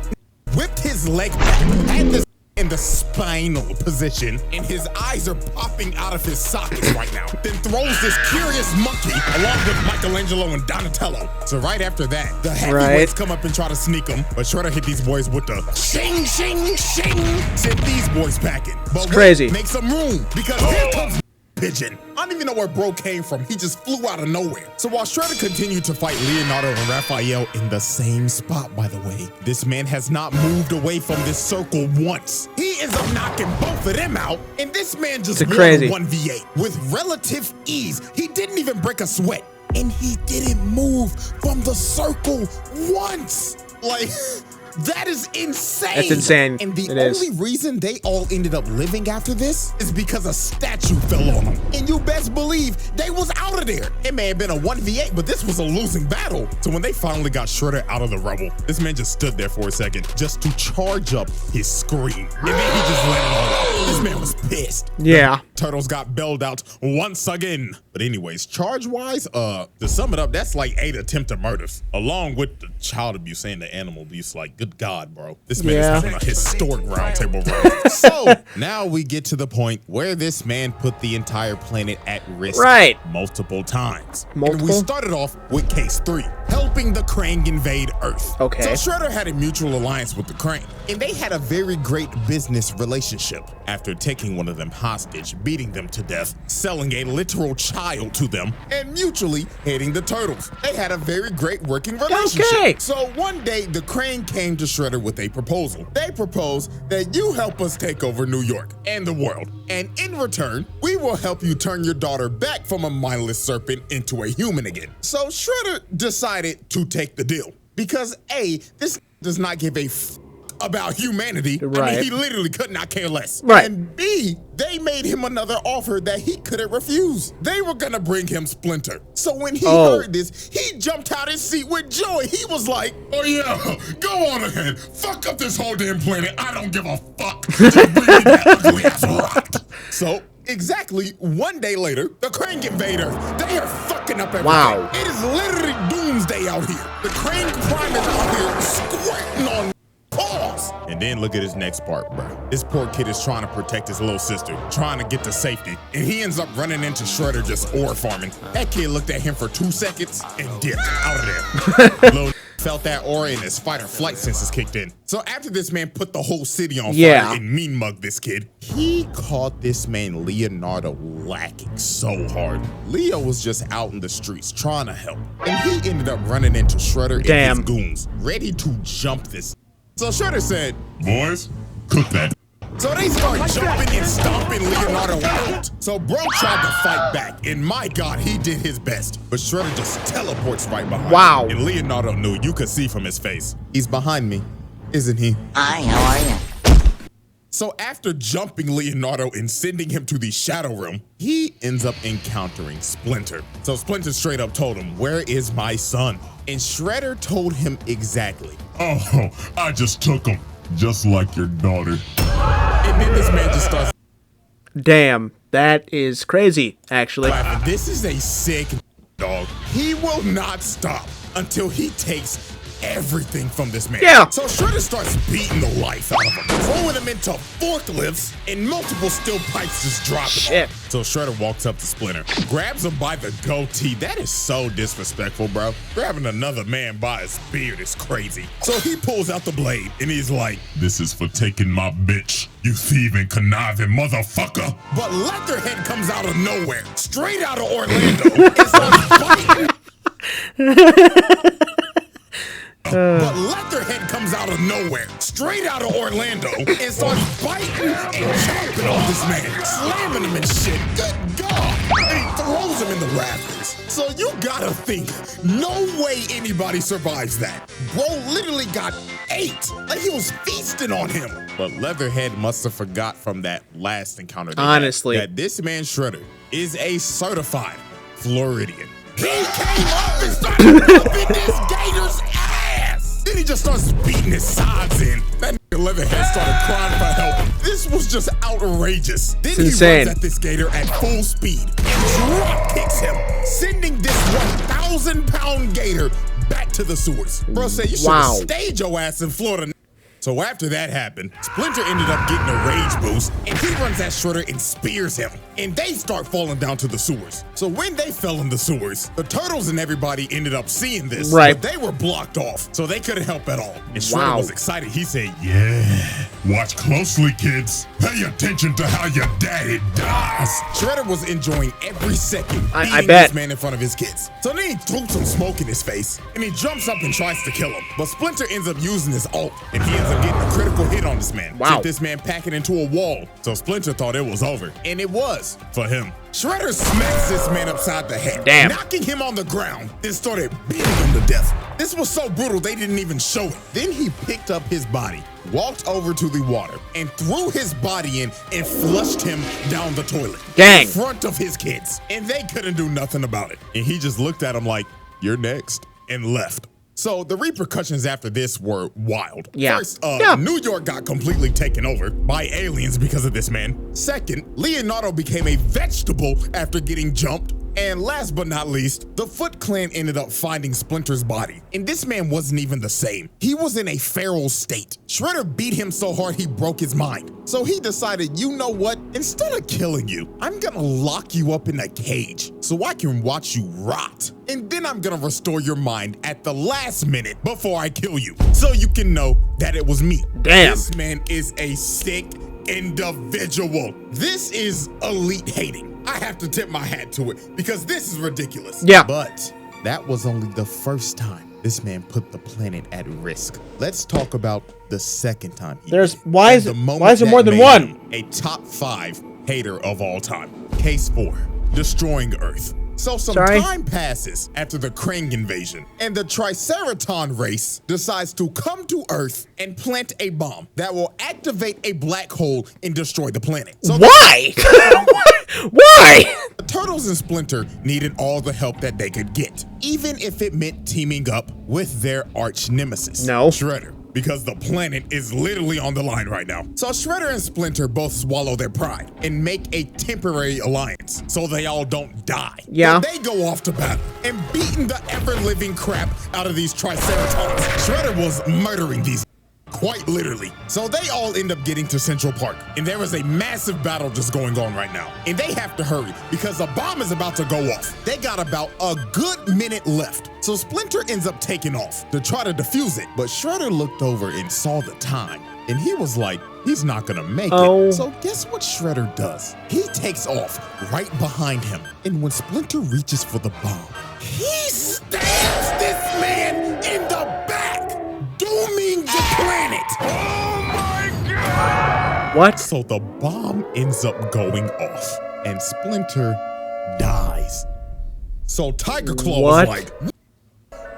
Whipped his leg back, had this in the spinal position, and his eyes are popping out of his sockets right now. Then throws this curious monkey along with Michelangelo and Donatello. So right after that, the heavyweights come up and try to sneak him, but Shredder hit these boys with the shing, shing, shing. Sent these boys packing. But it's crazy. Make some room, because here comes pigeon. I don't even know where bro came from. He just flew out of nowhere. So while Shredder continued to fight Leonardo and Raphael in the same spot, by the way, this man has not moved away from this circle once. He is knocking both of them out, and this man just won a 1v8 with relative ease. He didn't even break a sweat, and he didn't move from the circle once. Like, That is insane. That's insane. And the only reason they all ended up living after this is because a statue fell on them. And you best believe they was out of there. It may have been a 1v8, but this was a losing battle. So when they finally got Shredder out of the rubble, this man just stood there for a second just to charge up his scream. And then he just let it all out. This man was pissed. Yeah. The Turtles got bailed out once again. But anyways, charge-wise, to sum it up, that's like 8 attempted murders, along with the child abuse and the animal abuse. Like, good God, bro. This man is having a historic roundtable run. So now we get to the point where this man put the entire planet at risk multiple times. And we started off with case 3, helping the Krang invade Earth. Okay. So Shredder had a mutual alliance with the Krang, and they had a very great business relationship. After taking one of them hostage, beating them to death, selling a literal child to them, and mutually hating the Turtles. They had a very great working relationship. Okay. So one day, the Krang came to Shredder with a proposal. They proposed that you help us take over New York and the world. And in return, we will help you turn your daughter back from a mindless serpent into a human again. So Shredder decided to take the deal. Because A, this does not give a f about humanity. I mean, he literally could not care less. And B, they made him another offer that he couldn't refuse. They were gonna bring him Splinter. So when he heard this, he jumped out his seat with joy. He was like, oh yeah, go on ahead. Fuck up this whole damn planet. I don't give a fuck. Just bring me that ugly ass rock. So exactly one day later, the Krang invade Earth. They are fucking up everything. Wow. It is literally doomsday out here. The Krang prime is out here squirting on pause. And then look at his next part, bro. This poor kid is trying to protect his little sister, trying to get to safety, and he ends up running into Shredder just ore farming. That kid looked at him for 2 seconds and dipped out of there. Little felt that aura and his fight or flight senses kicked in. So after this man put the whole city on fire and mean mugged this kid, he caught this man Leonardo lacking so hard. Leo was just out in the streets trying to help, and he ended up running into Shredder and his goons, ready to jump this. So Shredder said, boys, cook that. So they start jumping and stomping Leonardo out. So bro tried to fight back, and my God, he did his best. But Shredder just teleports right behind him. And Leonardo knew, you could see from his face, he's behind me, isn't he? Hi, how are you? So after jumping Leonardo and sending him to the Shadow Realm, he ends up encountering Splinter. So Splinter straight up told him, where is my son? And Shredder told him exactly. Oh, I just took him, just like your daughter. And then this man just starts. Damn, that is crazy, actually. This is a sick dog. He will not stop until he takes everything from this man. So Shredder starts beating the life out of him, throwing him into forklifts, and multiple steel pipes just drop him. So Shredder walks up to Splinter, grabs him by the goatee. That is so disrespectful, bro. Grabbing another man by his beard is crazy. So he pulls out the blade, and he's like, this is for taking my bitch, you thieving, conniving motherfucker. But Leatherhead comes out of nowhere, straight out of Orlando, and starts fighting. But Leatherhead comes out of nowhere, straight out of Orlando, and starts biting and chomping on this man, slamming him and shit. Good God! And he throws him in the rafters. So you gotta think, no way anybody survives that. Bro literally got ate, like he was feasting on him. But Leatherhead must have forgot from that last encounter that this man Shredder is a certified Floridian. He came up and started whooping this gator's ass. Then he just starts beating his sides in. That nigga Leatherhead started crying for help. This was just outrageous. Then he runs at this gator at full speed and drop kicks him, sending this 1,000-pound gator back to the sewers. Bro said, you should have stayed your ass in Florida. So after that happened, Splinter ended up getting a rage boost, and he runs at Shredder and spears him, and they start falling down to the sewers. So when they fell in the sewers, the Turtles and everybody ended up seeing this, but they were blocked off, so they couldn't help at all. And Shredder was excited. He said, yeah, watch closely, kids. Pay attention to how your daddy dies. Shredder was enjoying every second beating this man in front of his kids. So then he threw some smoke in his face, and he jumps up and tries to kill him. But Splinter ends up using his ult, and he ends up up getting a critical hit on this man. Wow. Sent this man packing into a wall. So Splinter thought it was over. And it was for him. Shredder smacks this man upside the head, knocking him on the ground, then started beating him to death. This was so brutal they didn't even show it. Then he picked up his body, walked over to the water, and threw his body in and flushed him down the toilet. Dang. In front of his kids. And they couldn't do nothing about it. And he just looked at him like, "You're next," and left. So the repercussions after this were wild. Yeah. First, New York got completely taken over by aliens because of this man. Second, Leonardo became a vegetable after getting jumped. And last but not least, the Foot Clan ended up finding Splinter's body. And this man wasn't even the same. He was in a feral state. Shredder beat him so hard he broke his mind. So he decided, you know what? Instead of killing you, I'm gonna lock you up in a cage so I can watch you rot. And then I'm gonna restore your mind at the last minute before I kill you, so you can know that it was me. Damn. This man is a sick individual. This is elite hating. I have to tip my hat to it because this is ridiculous. Yeah. But that was only the first time this man put the planet at risk. Let's talk about the second time. Why is there more than one? A top 5 hater of all time. Case 4, destroying Earth. So some time passes after the Krang invasion, and the Triceraton race decides to come to Earth and plant a bomb that will activate a black hole and destroy the planet. So why? Why? The Turtles and Splinter needed all the help that they could get, even if it meant teaming up with their arch nemesis, Shredder. Because the planet is literally on the line right now. So Shredder and Splinter both swallow their pride and make a temporary alliance so they all don't die. Yeah. But they go off to battle and beating the ever-living crap out of these Triceratons. Shredder was murdering these quite literally. So they all end up getting to Central Park, and there is a massive battle just going on right now. And they have to hurry because the bomb is about to go off. They got about a good minute left. So Splinter ends up taking off to try to defuse it, but Shredder looked over and saw the time, and he was like, he's not gonna make it. So guess what Shredder does? He takes off right behind him, and when Splinter reaches for the bomb, he stabs this man in the back, dooming the planet. Oh my God! What? So the bomb ends up going off, and Splinter dies. So Tiger Claw was like,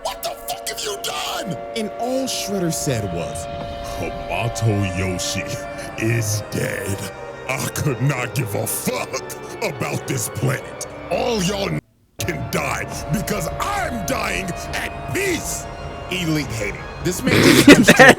"What the fuck have you done?" And all Shredder said was, "Hamato Yoshi is dead. I could not give a fuck about this planet. All y'all can die because I'm dying at peace." Elite hating. This man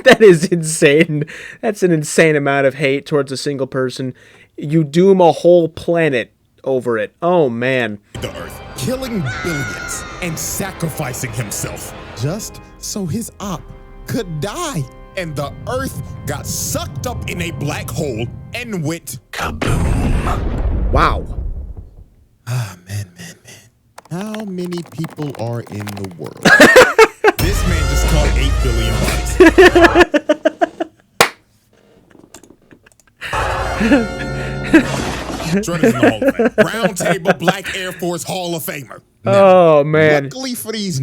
that is insane. That's an insane amount of hate towards a single person. You doom a whole planet over it. Oh man. The Earth, killing billions and sacrificing himself just so his op could die. And the Earth got sucked up in a black hole and went kaboom. Wow. Ah, man. How many people are in the world? This man just caught 8 billion bodies. Shredder's in the Hall of Fame. Round Table Black Air Force Hall of Famer. Now, oh, man. Luckily for these,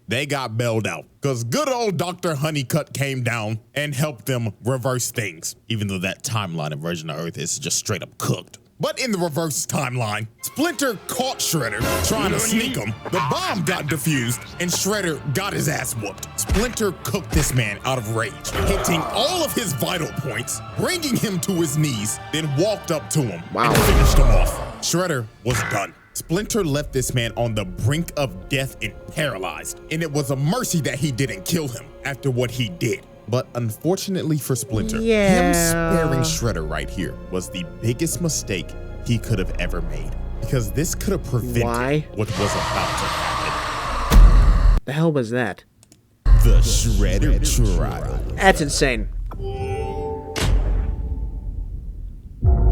they got bailed out because good old Dr. Honeycutt came down and helped them reverse things, even though that timeline and version of Earth is just straight up cooked. But in the reverse timeline, Splinter caught Shredder trying to sneak him. The bomb got defused, and Shredder got his ass whooped. Splinter cooked this man out of rage, hitting all of his vital points, bringing him to his knees, then walked up to him and finished him off. Shredder was done. Splinter left this man on the brink of death and paralyzed, and it was a mercy that he didn't kill him after what he did. But unfortunately for Splinter, him sparing Shredder right here was the biggest mistake he could have ever made. Because this could have prevented what was about to happen. The hell was that? The Shredder trial. That's insane.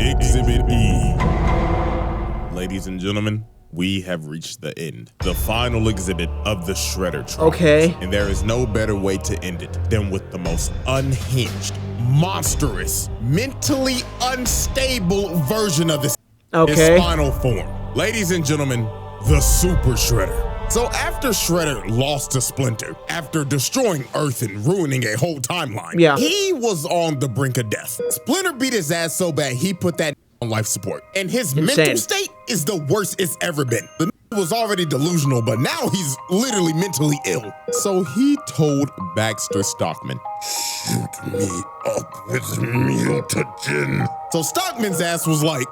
Exhibit E. Ladies and gentlemen, we have reached the end. The final exhibit of the Shredder trial. Okay. And there is no better way to end it than with the most unhinged, monstrous, mentally unstable version of this in its final form. Ladies and gentlemen, the Super Shredder. So after Shredder lost to Splinter, after destroying Earth and ruining a whole timeline, he was on the brink of death. Splinter beat his ass so bad he put that on life support. And his mental state is the worst it's ever been. The was already delusional, but now he's literally mentally ill. So he told Baxter Stockman, "Shoot me up with mutagen." So Stockman's ass was like,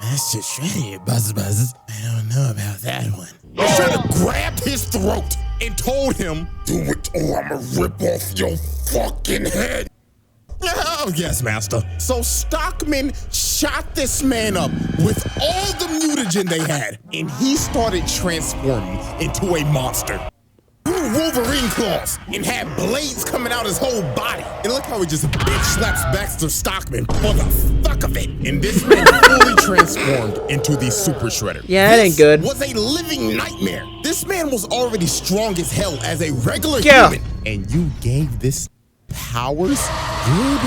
"Master Shredder, Buzz. I don't know about that one." Shredder grabbed his throat and told him, "Do it or I'ma rip off your fucking head." Oh, yes, Master. So Stockman shot this man up with all the mutagen they had, and he started transforming into a monster. Wolverine claws and had blades coming out his whole body. And look how he just bitch slaps Baxter Stockman for the fuck of it. And this man fully transformed into the Super Shredder. Yeah, that ain't good. Was a living nightmare. This man was already strong as hell as a regular human. And you gave this powers? Good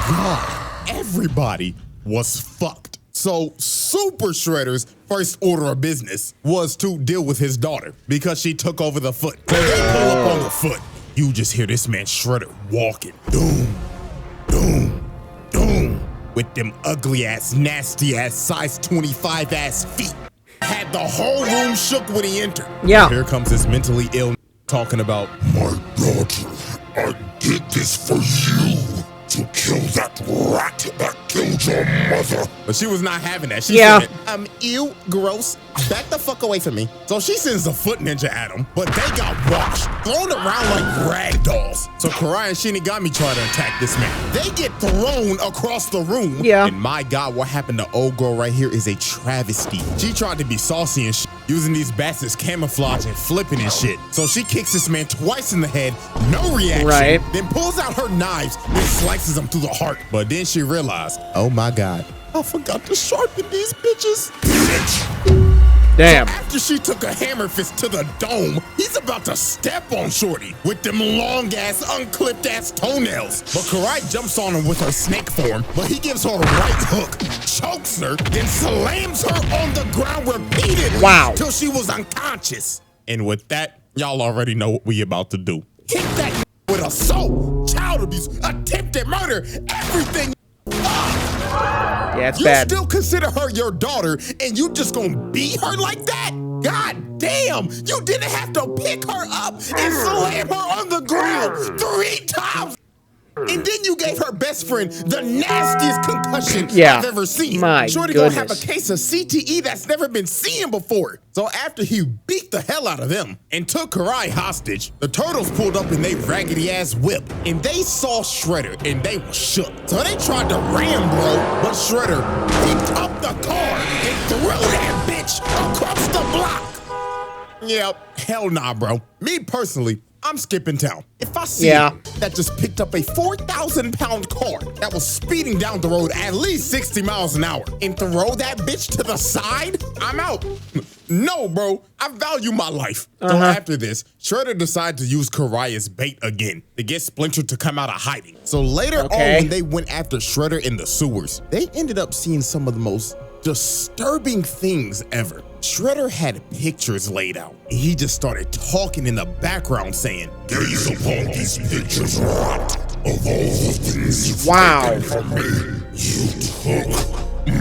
God. Everybody was fucked. So Super Shredder's first order of business was to deal with his daughter because she took over the foot. So they pull up on the foot. You just hear this man Shredder walking. Doom, doom, doom. With them ugly ass, nasty ass, size 25 ass feet. Had the whole room shook when he entered. Yeah. Here comes this mentally ill talking about, "My daughter, I did this for you. To kill that rat that killed your mother." But she was not having that. She said, ew, gross. Back the fuck away from me. So she sends the foot ninja at him, but they got washed, thrown around like rag dolls. So Karai and Shinigami try to attack this man. They get thrown across the room. Yeah. And my God, what happened to old girl right here is a travesty. She tried to be saucy and shit, using these bats as camouflage and flipping and shit. So she kicks this man twice in the head, no reaction. Right. Then pulls out her knives and slices him through the heart. But then she realized, oh my God, I forgot to sharpen these bitches. Bitch. Damn. So after she took a hammer fist to the dome, he's about to step on Shorty with them long ass, unclipped ass toenails. But Karai jumps on him with her snake form, but he gives her a right hook, chokes her, then slams her on the ground repeatedly till she was unconscious. And with that, y'all already know what we about to do. Hit that with assault, child abuse, attempted murder, everything. Yeah, it's you bad. Still consider her your daughter, and you just gonna beat her like that? God damn! You didn't have to pick her up and slam her on the ground 3 times. And then you gave her best friend the nastiest concussion I've ever seen. My Shorty goodness. gonna have a case of CTE that's never been seen before. So after he beat the hell out of them and took Karai hostage, the turtles pulled up in they raggedy ass whip, and they saw Shredder and they were shook. So they tried to ram bro, but Shredder picked up the car and threw that bitch across the block. Yep, hell nah, bro. Me personally, I'm skipping town. If I see that just picked up a 4,000-pound car that was speeding down the road at least 60 miles an hour and throw that bitch to the side, I'm out. No, bro, I value my life. So after this, Shredder decided to use Karai as bait again to get Splinter to come out of hiding. So later on, when they went after Shredder in the sewers, they ended up seeing some of the most disturbing things ever. Shredder had pictures laid out. He just started talking in the background saying, "Gaze upon these pictures, rat, of all the things you've taken from me. You took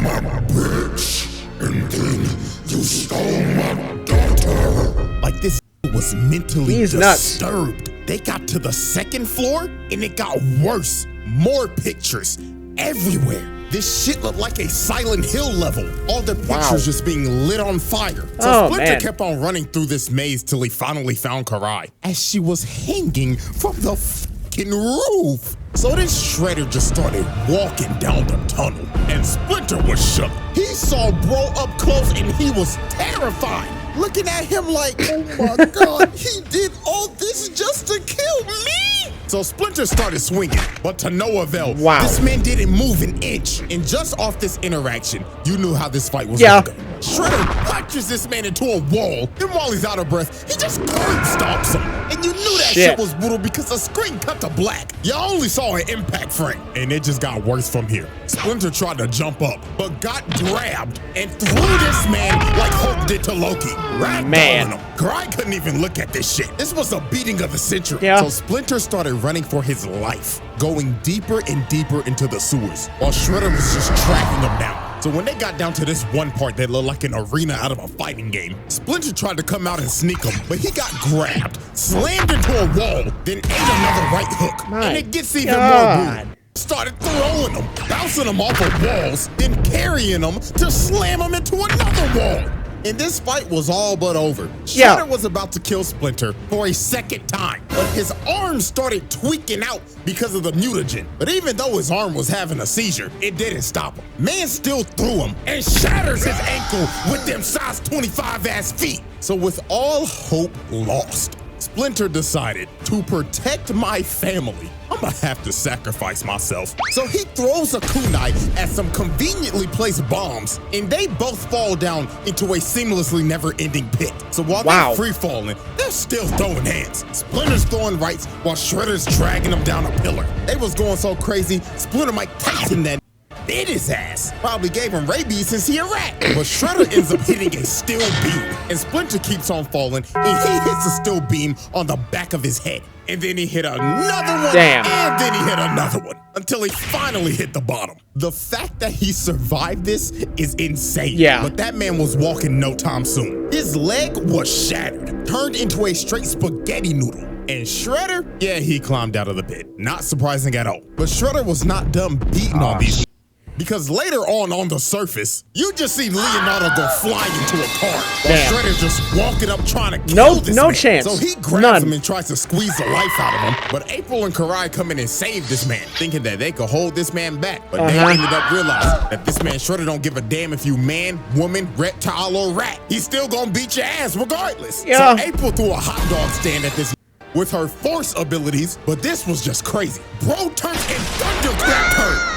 my bitch, and then you stole my daughter." Like this was mentally disturbed. They got to the 2nd floor, and it got worse. More pictures everywhere. This shit looked like a Silent Hill level. All the pictures just being lit on fire. So Splinter kept on running through this maze till he finally found Karai as she was hanging from the fucking roof. So then Shredder just started walking down the tunnel, and Splinter was shook. He saw bro up close and he was terrified, looking at him like, oh my God, he did all this just to kill me? So Splinter started swinging, but to no avail. This man didn't move an inch. And just off this interaction, you knew how this fight was gonna go. Shredder punches this man into a wall, and while he's out of breath, he just curb stomps him. And you knew that shit was brutal because the screen cut to black. You only saw an impact frame. And it just got worse from here. Splinter tried to jump up, but got grabbed and threw this man like Hulk did to Loki. Ragdolling him. Karai couldn't even look at this shit. This was a beating of the century. So Splinter started running for his life, going deeper and deeper into the sewers, while Shredder was just tracking him down. So when they got down to this one part that looked like an arena out of a fighting game, Splinter tried to come out and sneak him, but he got grabbed, slammed into a wall, then ate another right hook. And it gets even more weird. Started throwing him, bouncing him off of walls, then carrying him to slam him into another wall. And this fight was all but over. Shredder was about to kill Splinter for a second time, but his arm started tweaking out because of the mutagen. But even though his arm was having a seizure, it didn't stop him. Man still threw him and shatters his ankle with them size 25 ass feet. So with all hope lost, Splinter decided to protect my family. I'm gonna have to sacrifice myself. So he throws a kunai at some conveniently placed bombs, and they both fall down into a seamlessly never-ending pit. So while they're free-falling, they're still throwing hands. Splinter's throwing rights while Shredder's dragging them down a pillar. They was going so crazy, Splinter Mike Tyson that bit his ass. Probably gave him rabies since he a rat. But Shredder ends up hitting a steel beam, and Splinter keeps on falling, and he hits a steel beam on the back of his head. And then he hit another one, and then he hit another one, until he finally hit the bottom. The fact that he survived this is insane. But that man was walking no time soon. His leg was shattered, turned into a straight spaghetti noodle. And Shredder, he climbed out of the pit. Not surprising at all. But Shredder was not done beating on these, because later on the surface, you just see Leonardo go flying into a car while Shredder's just walking up trying to kill this man. Chance. So he grabs him and tries to squeeze the life out of him. But April and Karai come in and save this man, thinking that they could hold this man back. But they ended up realizing that this man Shredder don't give a damn if you man, woman, reptile, or rat. He's still gonna beat your ass regardless. So April threw a hot dog stand at this with her force abilities, but this was just crazy. Bro turned and thunderclapped her.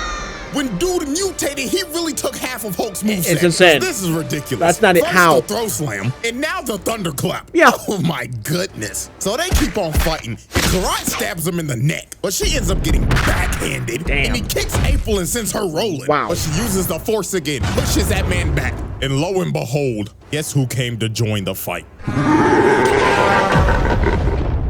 When dude mutated, he really took half of Hulk's moveset. It's insane. This is ridiculous. That's not it. How? The throw slam, and now the thunderclap. Yeah. Oh my goodness. So they keep on fighting, and Karai stabs him in the neck, but she ends up getting backhanded. And he kicks April and sends her rolling. But she uses the force again, pushes that man back, and lo and behold, guess who came to join the fight?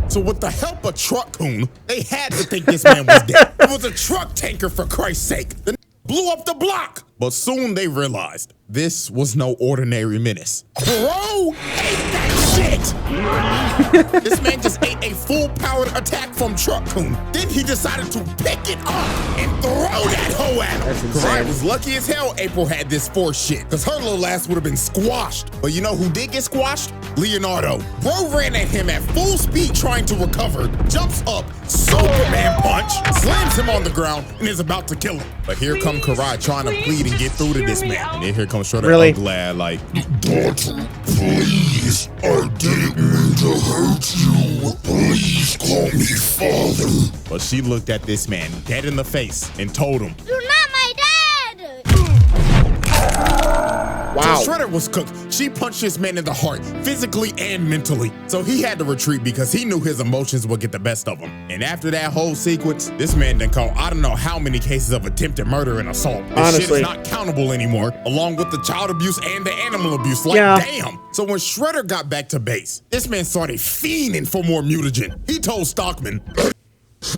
So with the help of Truck Coon, they had to think this man was dead. It was a truck tanker, for Christ's sake. The blew up the block. But soon they realized this was no ordinary menace. Bro ate that shit. This man just ate a full-powered attack from Truck Coon. Then he decided to pick it up and throw that hoe at him. Karai was lucky as hell April had this force shit, because her little ass would have been squashed. But you know who did get squashed? Leonardo. Bro ran at him at full speed trying to recover, jumps up, Superman punch, slams him on the ground, and is about to kill him. But here come Karai trying to plead and get through to this man. And then here comes Shredder glad like, Daughter, please, I didn't mean to hurt you. Please call me father. But she looked at this man dead in the face and told him, You're not my dad! Wow. So Shredder was cooked. She punched this man in the heart, physically and mentally. So he had to retreat because he knew his emotions would get the best of him. And after that whole sequence, this man done caught I don't know how many cases of attempted murder and assault. This shit is not countable anymore, along with the child abuse and the animal abuse. Like, damn. So when Shredder got back to base, this man started fiending for more mutagen. He told Stockman,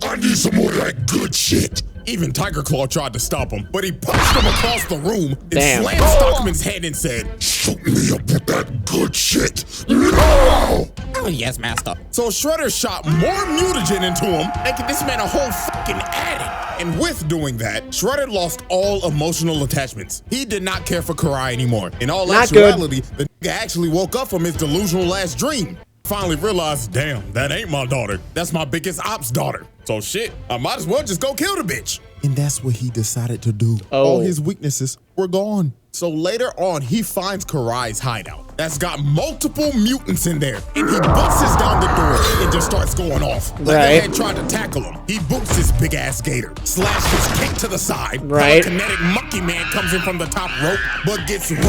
I need some more of that good shit. Even Tiger Claw tried to stop him, but he punched him across the room and slammed Stockman's head and said, shoot me up with that good shit. No! Oh, yes, master. So Shredder shot more mutagen into him, making this man a whole fucking addict. And with doing that, Shredder lost all emotional attachments. He did not care for Karai anymore. In all actuality, the nigga actually woke up from his delusional last dream. Finally realized, damn, that ain't my daughter. That's my biggest ops daughter. So shit, I might as well just go kill the bitch. And that's what he decided to do. All his weaknesses were gone. So later on, he finds Karai's hideout that's got multiple mutants in there, and he busts down the door and just starts going off. Like they had tried to tackle him. He boots his big ass gator, slashes his kick to the side. Right. A kinetic monkey man comes in from the top rope, but gets rocked.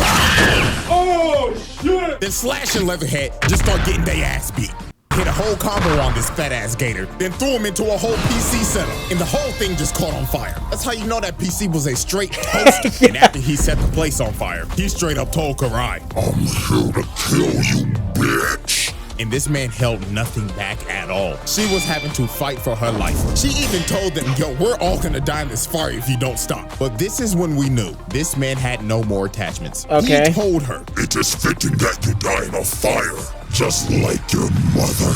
Oh, shit! Then Slash and Leatherhead just start getting their ass beat. Hit a whole combo on this fat ass gator, then threw him into a whole PC setup, and the whole thing just caught on fire. That's how you know that PC was a straight toast. And after he set the place on fire, he straight up told Karai, I'm here to kill you, bitch. and this man held nothing back at all. She was having to fight for her life. She even told them, yo, we're all gonna die in this fire if you don't stop. But this is when we knew this man had no more attachments. Okay. He told her, it is fitting that you die in a fire, just like your mother.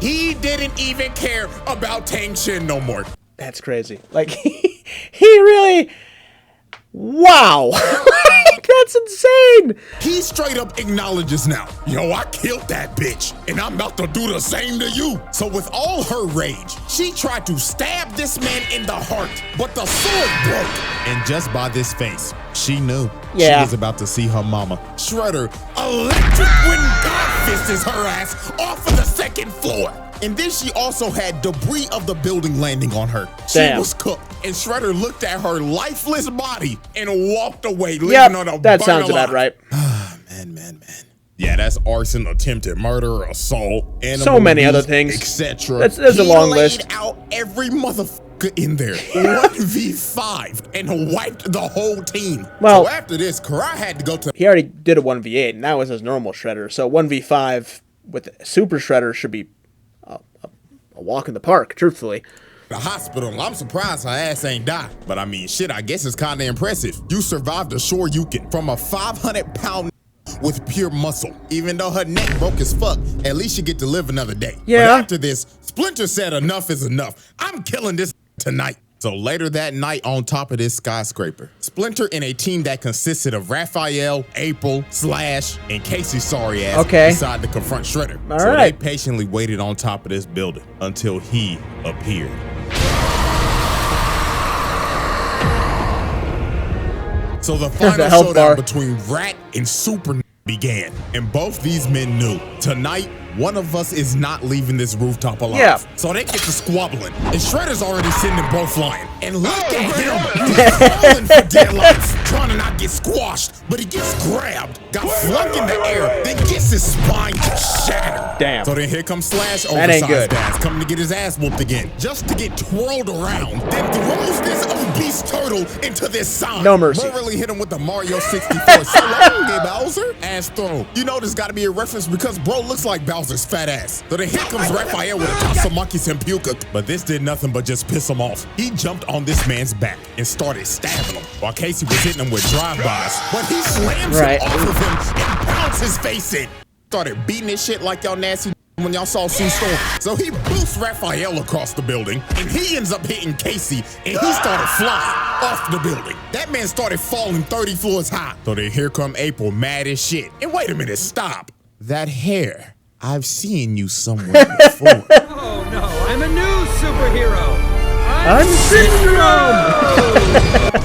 He didn't even care about Tang Shin no more. That's crazy. Like, he really... Wow. That's insane. He straight up acknowledges now, yo, I killed that bitch, and I'm about to do the same to you. So with all her rage, she tried to stab this man in the heart, but the sword broke. And just by this face, she knew she was about to see her mama. Shredder, electric wind God fists her ass off of the second floor. And then she also had debris of the building landing on her. She was cooked. And Shredder looked at her lifeless body and walked away, leaving her to that burn sounds alive. about right. Man. Yeah, that's arson, attempted murder, assault, animal so many abuse, other things, etc. There's a long list. He laid out every motherfucker in there, 1v5, and wiped the whole team. Well, so after this, Karai had to go to... He already did a 1v8, and that was his normal Shredder. So 1v5 with Super Shredder should be a walk in the park, truthfully. The hospital. I'm surprised her ass ain't died. But I mean, shit, I guess it's kind of impressive. You survived a Shoryuken from a 500-pound with pure muscle. Even though her neck broke as fuck, at least you get to live another day. Yeah. But after this, Splinter said enough is enough. I'm killing this tonight. So later that night, on top of this skyscraper, Splinter and a team that consisted of Raphael, April, Slash, and Casey's sorry ass decided to confront Shredder. They patiently waited on top of this building until he appeared. So the final showdown between Rat and Super began, and both these men knew tonight one of us is not leaving this rooftop alive. So they get to squabbling, and Shredder's already sitting them both flying. And look at him, he's falling for dear life, trying to not get squashed, but he gets grabbed, got flung in the air, then gets his spine to shatter. Damn. So then here comes Slash, oversized ass, coming to get his ass whooped again, just to get twirled around, then throws this obese turtle into this sign. No mercy. Literally hit him with the Mario 64. So long, Bowser. Ass throw. You know there's gotta be a reference because bro looks like Bowser's fat ass. So then here comes Raphael with a Tatsumaki Senpuka, but this did nothing but just piss him off. He jumped on this man's back and started stabbing him, while Casey was hitting him with drive-bys. But he slams him off of him and pounds his face in. Started beating his shit like y'all nasty when y'all saw Sue Storm. So he boosts Raphael across the building, and he ends up hitting Casey, and he started flying off the building. That man started falling 30 floors high. So then here come April, mad as shit. And wait a minute, stop. That hair, I've seen you somewhere before. Oh no, I'm a new superhero. I'm Syndrome!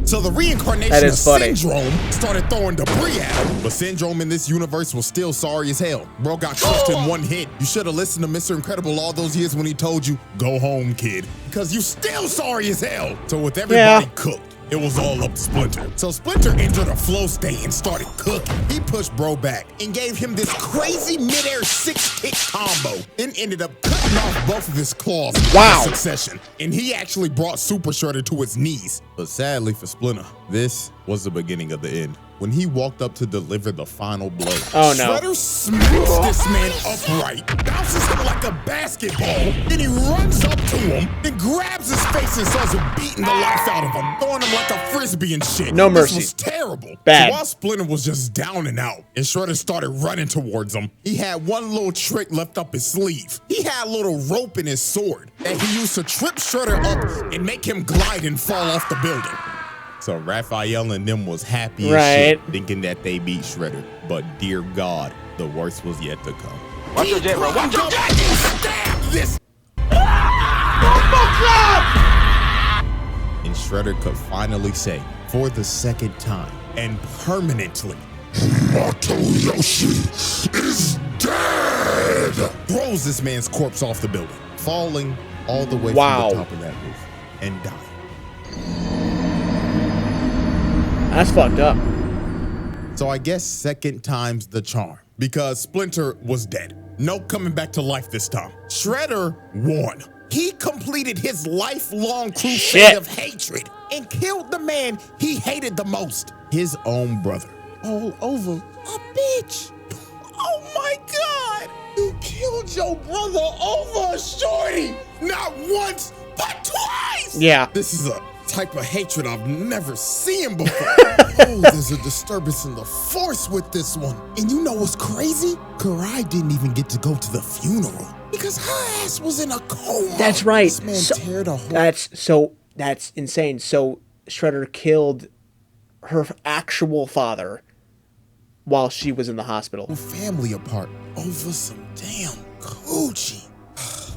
So the reincarnation of Syndrome started throwing debris at him. But Syndrome in this universe was still sorry as hell. Bro got crushed in one hit. You should have listened to Mr. Incredible all those years when he told you, go home, kid. Because you still sorry as hell. So with everybody cooked, it was all up to Splinter. So Splinter entered a flow state and started cooking. He pushed bro back and gave him this crazy midair 6-kick combo. Then ended up cutting off both of his claws in succession. And he actually brought Super Shredder to his knees. But sadly for Splinter, this was the beginning of the end. When he walked up to deliver the final blow, Shredder smacks this man upright, bounces him like a basketball, then he runs up to him, then grabs his face and starts beating the life out of him, throwing him like a frisbee and shit. No mercy. This was terrible. Bad. So while Splinter was just down and out, and Shredder started running towards him, he had one little trick left up his sleeve. He had a little rope in his sword that he used to trip Shredder up and make him glide and fall off the building. So Raphael and them was happy as shit, thinking that they beat Shredder. But dear God, the worst was yet to come. Watch your jet, bro. Watch your jet! Stab this! And Shredder could finally say, for the second time and permanently, Yamato Yoshi is dead! Throws this man's corpse off the building, falling all the way from the top of that roof and dying. That's fucked up. So I guess second time's the charm, because Splinter was dead. No coming back to life this time. Shredder won. He completed his lifelong crusade of hatred and killed the man he hated the most, his own brother. All over a bitch. Oh my God! You killed your brother over a shorty! Not once, but twice! Yeah. This is a type of hatred I've never seen before. Oh, there's a disturbance in the force with this one. And you know what's crazy? Karai didn't even get to go to the funeral because her ass was in a coma. That's right. This man That's insane. So Shredder killed her actual father while she was in the hospital. Family apart over some damn coochie.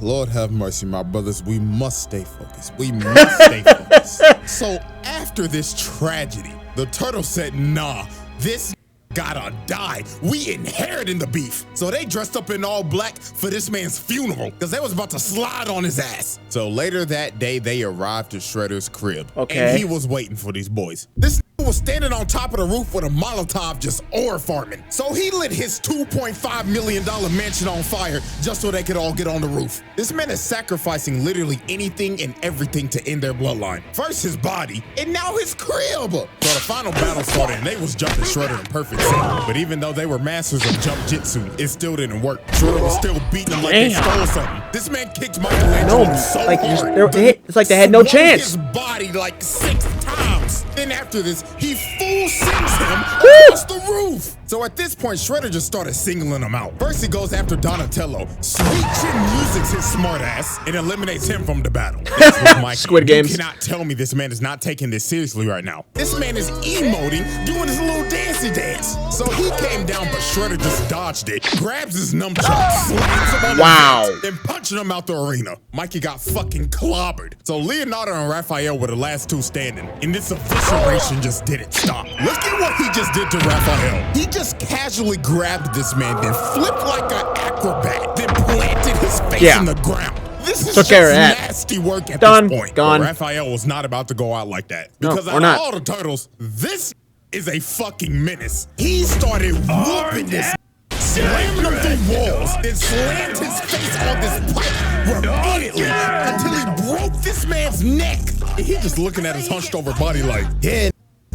Lord have mercy, my brothers. We must stay focused. We must stay focused. So after this tragedy, the turtle said, nah, this gotta die. We inheriting the beef. So they dressed up in all black for this man's funeral because they was about to slide on his ass. So later that day, they arrived to Shredder's crib. Okay. And he was waiting for these boys. This was standing on top of the roof with a Molotov just ore farming. So he lit his $2.5 million mansion on fire just so they could all get on the roof. This man is sacrificing literally anything and everything to end their bloodline. First his body, and now his crib. So the final battle started and they was jumping Shredder in perfect sync. But even though they were masters of jump jitsu, it still didn't work. Shredder was still beating them like they stole something. This man kicked Michelangelo so hard. It's like they had no chance. His body like 6 times. Then after this, he full sends him across the roof. So at this point, Shredder just started singling him out. First, he goes after Donatello. Sweet Chin Music's his smart ass and eliminates him from the battle. This was Mikey. Squid Games. You cannot tell me this man is not taking this seriously right now. This man is emoting, doing his little dancey dance. So he came down, but Shredder just dodged it, grabs his nunchuck, slams him on the fence, and punching him out the arena. Mikey got fucking clobbered. So Leonardo and Raphael were the last two standing, and this evisceration just didn't stop. Look at what he just did to Raphael. He just casually grabbed this man, then flipped like an acrobat, then planted his face in the ground. This is just nasty work at this point. But Raphael was not about to go out like that. Because out of all the turtles, this is a fucking menace. He started whooping this, slamming him through walls, then slammed his face on this pipe repeatedly until he broke this man's neck. And he just looking at his hunched over body like, yeah,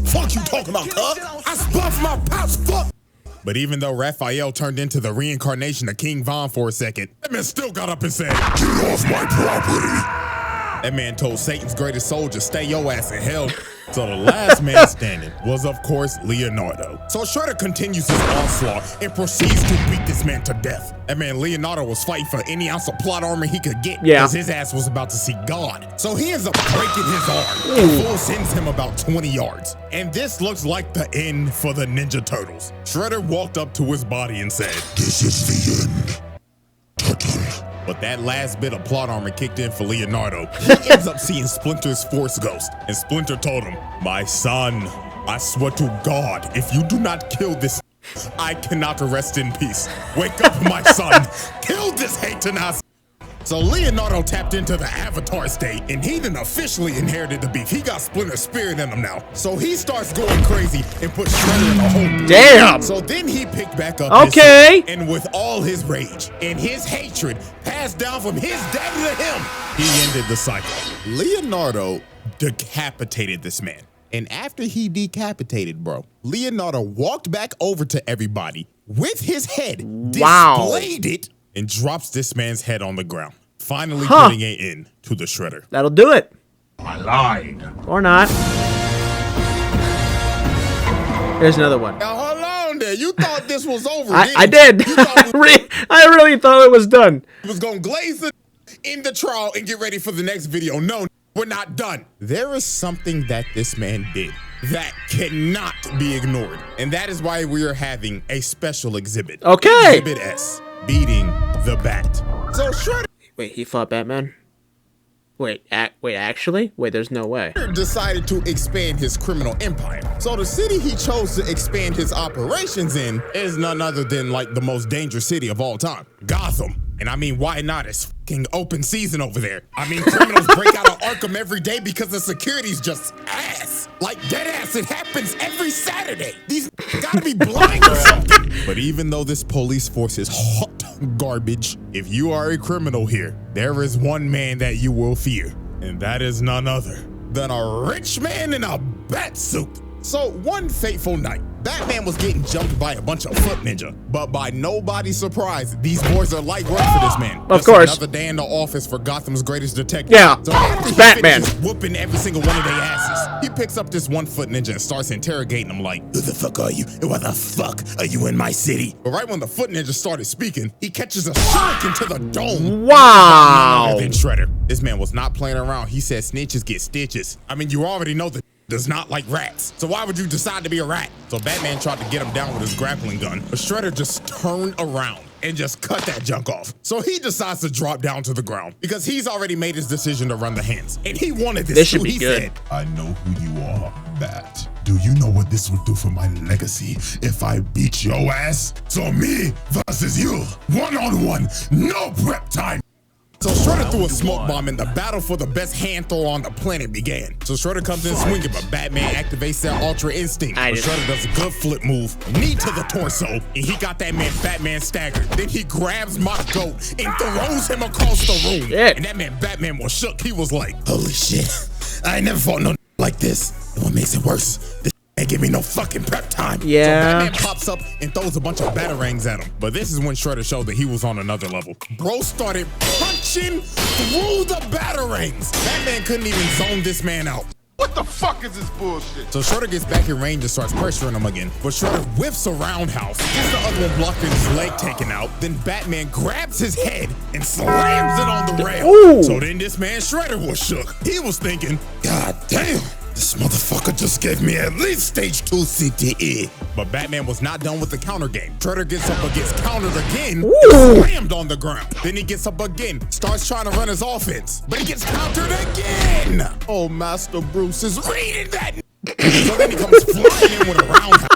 fuck you talking about, cuz? I spun from my pouch, fuck. But even though Raphael turned into the reincarnation of King Von for a second, that man still got up and said, get off my property. That man told Satan's greatest soldier, stay your ass in hell. So the last man standing was, of course, Leonardo. So Shredder continues his onslaught and proceeds to beat this man to death. That man Leonardo was fighting for any ounce of plot armor he could get because his ass was about to see God. So he ends up breaking his arm and full sends him about 20 yards. And this looks like the end for the Ninja Turtles. Shredder walked up to his body and said, this is the end. But that last bit of plot armor kicked in for Leonardo. He ends up seeing Splinter's Force Ghost. And Splinter told him, my son, I swear to God, if you do not kill this, I cannot rest in peace. Wake up, my son. Kill this hate-to-nas. So Leonardo tapped into the Avatar state, and he done officially inherited the beef. He got Splinter's spirit in him now. So he starts going crazy and puts Shredder in a hole. Damn! So then he picked back up his sword, and with all his rage and his hatred passed down from his daddy to him, he ended the cycle. Leonardo decapitated this man. And after he decapitated, bro, Leonardo walked back over to everybody with his head, displayed it, and drops this man's head on the ground, finally putting an end to the Shredder. That'll do it. I lied. Or not. Here's another one. Now hold on there. You thought this was over. I did. I really thought it was done. He was going to glaze the in the trial and get ready for the next video. No, we're not done. There is something that this man did that cannot be ignored. And that is why we are having a special exhibit. Okay. Exhibit S. Beating the Bat. So Shredder. Wait, he fought Batman? Wait, actually? Wait, there's no way. Decided to expand his criminal empire. So the city he chose to expand his operations in is none other than like the most dangerous city of all time, Gotham. And I mean, why not? It's fucking open season over there. I mean, criminals break out of Arkham every day because the security's just ass. Like dead ass, it happens every Saturday. These gotta be blind or something. But even though this police force is hot garbage, if you are a criminal here, there is one man that you will fear. And that is none other than a rich man in a bat suit. So one fateful night, Batman was getting jumped by a bunch of foot ninja, but by nobody's surprise, these boys are light work for this man. Of course. Another day in the office for Gotham's greatest detective. Yeah, so after Batman. Whooping every single one of their asses, he picks up this one foot ninja and starts interrogating him like, who the fuck are you? And why the fuck are you in my city? But right when the foot ninja started speaking, he catches a shuriken to the dome. Wow. Then Shredder. This man was not playing around. He said snitches get stitches. I mean, you already know that does not like rats. So why would you decide to be a rat? So Batman tried to get him down with his grappling gun, but Shredder just turned around and just cut that junk off. So he decides to drop down to the ground because he's already made his decision to run the hands. And he wanted this. This should be good. Said, I know who you are, Bat. Do you know what this would do for my legacy if I beat your ass? So me versus you, one-on-one, no prep time. So Shredder threw a smoke bomb and the battle for the best hand throw on the planet began. So Shredder comes in swinging, but Batman activates that Ultra Instinct. But Shredder does a good flip move, knee to the torso, and he got that man Batman staggered. Then he grabs my goat and throws him across the room. Shit. And that man Batman was shook. He was like, holy shit, I ain't never fought no like this. And what makes it worse, this ain't give me no fucking prep time. Yeah. So Batman pops up and throws a bunch of batarangs at him. But this is when Shredder showed that he was on another level. Bro started punching through the batarangs. Batman couldn't even zone this man out. What the fuck is this bullshit? So Shredder gets back in range and starts pressuring him again. But Shredder whips a roundhouse, gets the other one blocked and his leg taken out. Then Batman grabs his head and slams it on the rail. Ooh. So then this man Shredder was shook. He was thinking, God damn. This motherfucker just gave me at least stage 2 CTE. But Batman was not done with the counter game. Shredder gets up and gets countered again, and slammed on the ground. Then he gets up again, starts trying to run his offense, but he gets countered again. Oh, Master Bruce is reading that. So then he comes flying in with a roundhouse.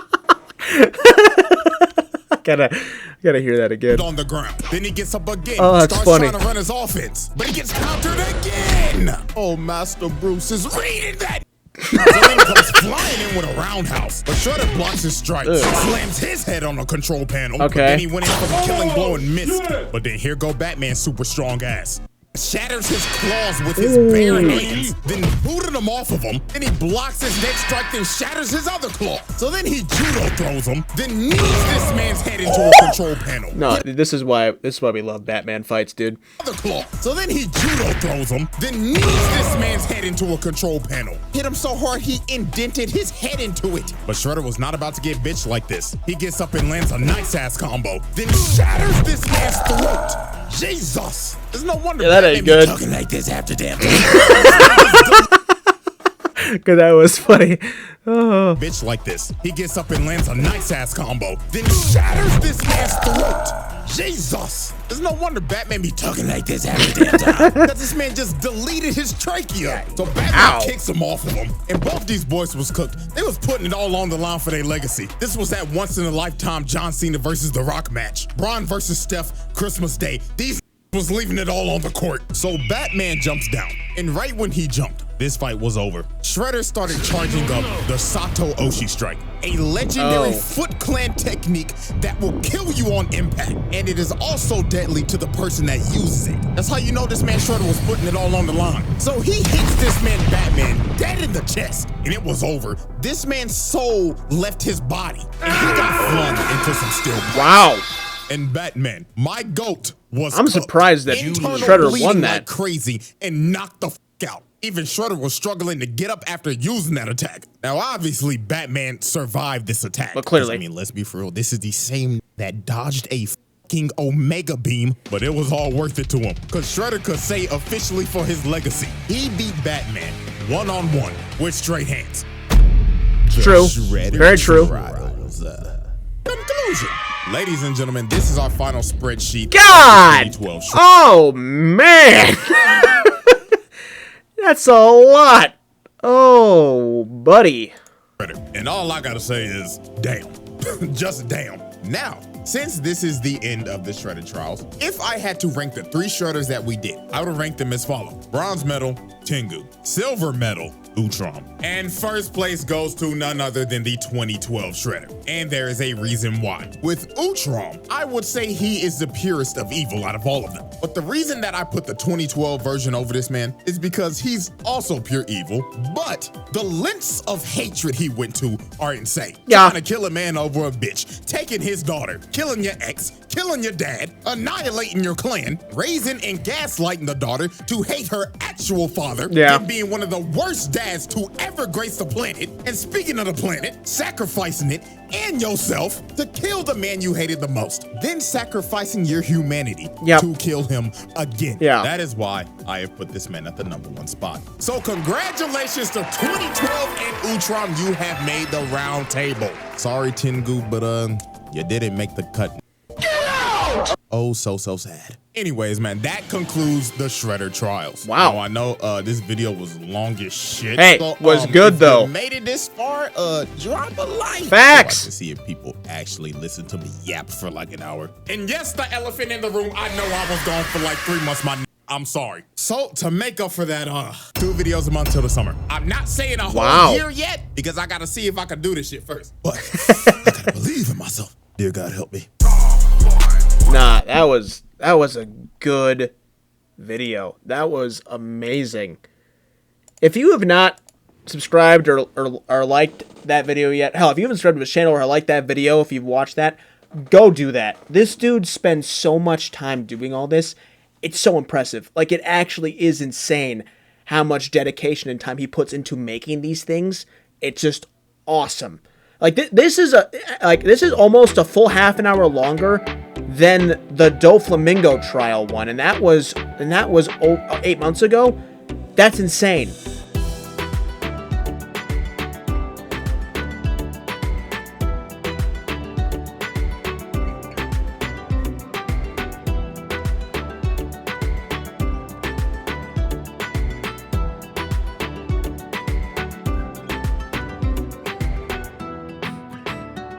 Gotta hear that again. On the ground. Then he gets up again. Oh, that's starts funny. trying to run his offense, but he gets countered again. Oh, Master Bruce is reading that. So then he comes flying in with a roundhouse. But Shredder blocks his strikes, slams his head on the control panel. Okay. But then he went in for the killing blow and missed. But then here go Batman's super strong ass. Shatters his claws with his bare hands, then booted him off of him. Then he blocks his next strike, then shatters his other claw. So then he judo throws him, then knees this man's head into a control panel. No, this is why we love Batman fights, dude. Other claw. So then he judo throws him, then knees this man's head into a control panel. Hit him so hard he indented his head into it. But Shredder was not about to get bitched like this. He gets up and lands a nice ass combo, then shatters this man's throat. Jesus! There's no wonder that ain't good. Talking like this after damn. Cause that was funny. Oh. Bitch like this. He gets up and lands a nice ass combo, then shatters this man's throat. Jesus! There's no wonder Batman be talking like this every damn time. Cause this man just deleted his trachea. So Batman kicks him off of him. And both these boys was cooked. They was putting it all on the line for their legacy. This was that once in a lifetime John Cena versus The Rock match. Braun versus Steph, Christmas Day. These was leaving it all on the court. So Batman jumps down. And right when he jumped, this fight was over. Shredder started charging up the Sato Oshi strike, a legendary Foot Clan technique that will kill you on impact. And it is also deadly to the person that uses it. That's how you know this man Shredder was putting it all on the line. So he hits this man Batman dead in the chest, and it was over. This man's soul left his body, and he got flung into some steel plates. Wow. And Batman, my goat, was I'm surprised that Shredder won that. like crazy and knocked the out. Even Shredder was struggling to get up after using that attack. Now, obviously, Batman survived this attack. But clearly. I mean, let's be for real. This is the same that dodged a fucking Omega Beam, but it was all worth it to him. Because Shredder could say officially for his legacy, he beat Batman one-on-one with straight hands. True. Very true. Conclusion. Ladies and gentlemen, this is our final spreadsheet. God! Oh, man! That's a lot. Oh, buddy. And all I gotta say is, damn. Just damn. Now, since this is the end of the Shredder Trials, if I had to rank the 3 Shredders that we did, I would rank them as follows. Bronze medal, Tengu. Silver medal, Utrom. And first place goes to none other than the 2012 Shredder. And there is a reason why. With Utrom, I would say he is the purest of evil out of all of them. But the reason that I put the 2012 version over this man is because he's also pure evil, but the lengths of hatred he went to are insane. Yeah. Trying to kill a man over a bitch, taking his daughter, killing your ex, killing your dad, annihilating your clan, raising and gaslighting the daughter to hate her actual father, and being one of the worst dads to ever grace the planet, and speaking of the planet, sacrificing it and yourself to kill the man you hated the most, then sacrificing your humanity to kill him again. That is why I have put this man at the #1 spot. So congratulations to 2012 and Utrom, you have made the round table. Sorry, Tengu, but you didn't make the cut. Oh, so sad. Anyways, man, that concludes the Shredder Trials. Wow. Now, I know this video was long as shit. Hey, so, was good though. If you made it this far, drop a like. Facts. So I can see if people actually listen to me yap for like an hour. And yes, the elephant in the room, I know I was gone for like 3 months, I'm sorry. So to make up for that, 2 videos a month till the summer. I'm not saying a whole year yet because I gotta see if I can do this shit first. But I gotta believe in myself. Dear God, help me. Nah, that was a good video. That was amazing. If you have not subscribed or liked that video yet, hell, if you haven't subscribed to his channel or liked that video, if you've watched that, go do that. This dude spends so much time doing all this. It's so impressive. Like, it actually is insane how much dedication and time he puts into making these things. It's just awesome. Like, this is almost a full half an hour longer than the Doflamingo trial one, and that was 8 months ago. That's insane.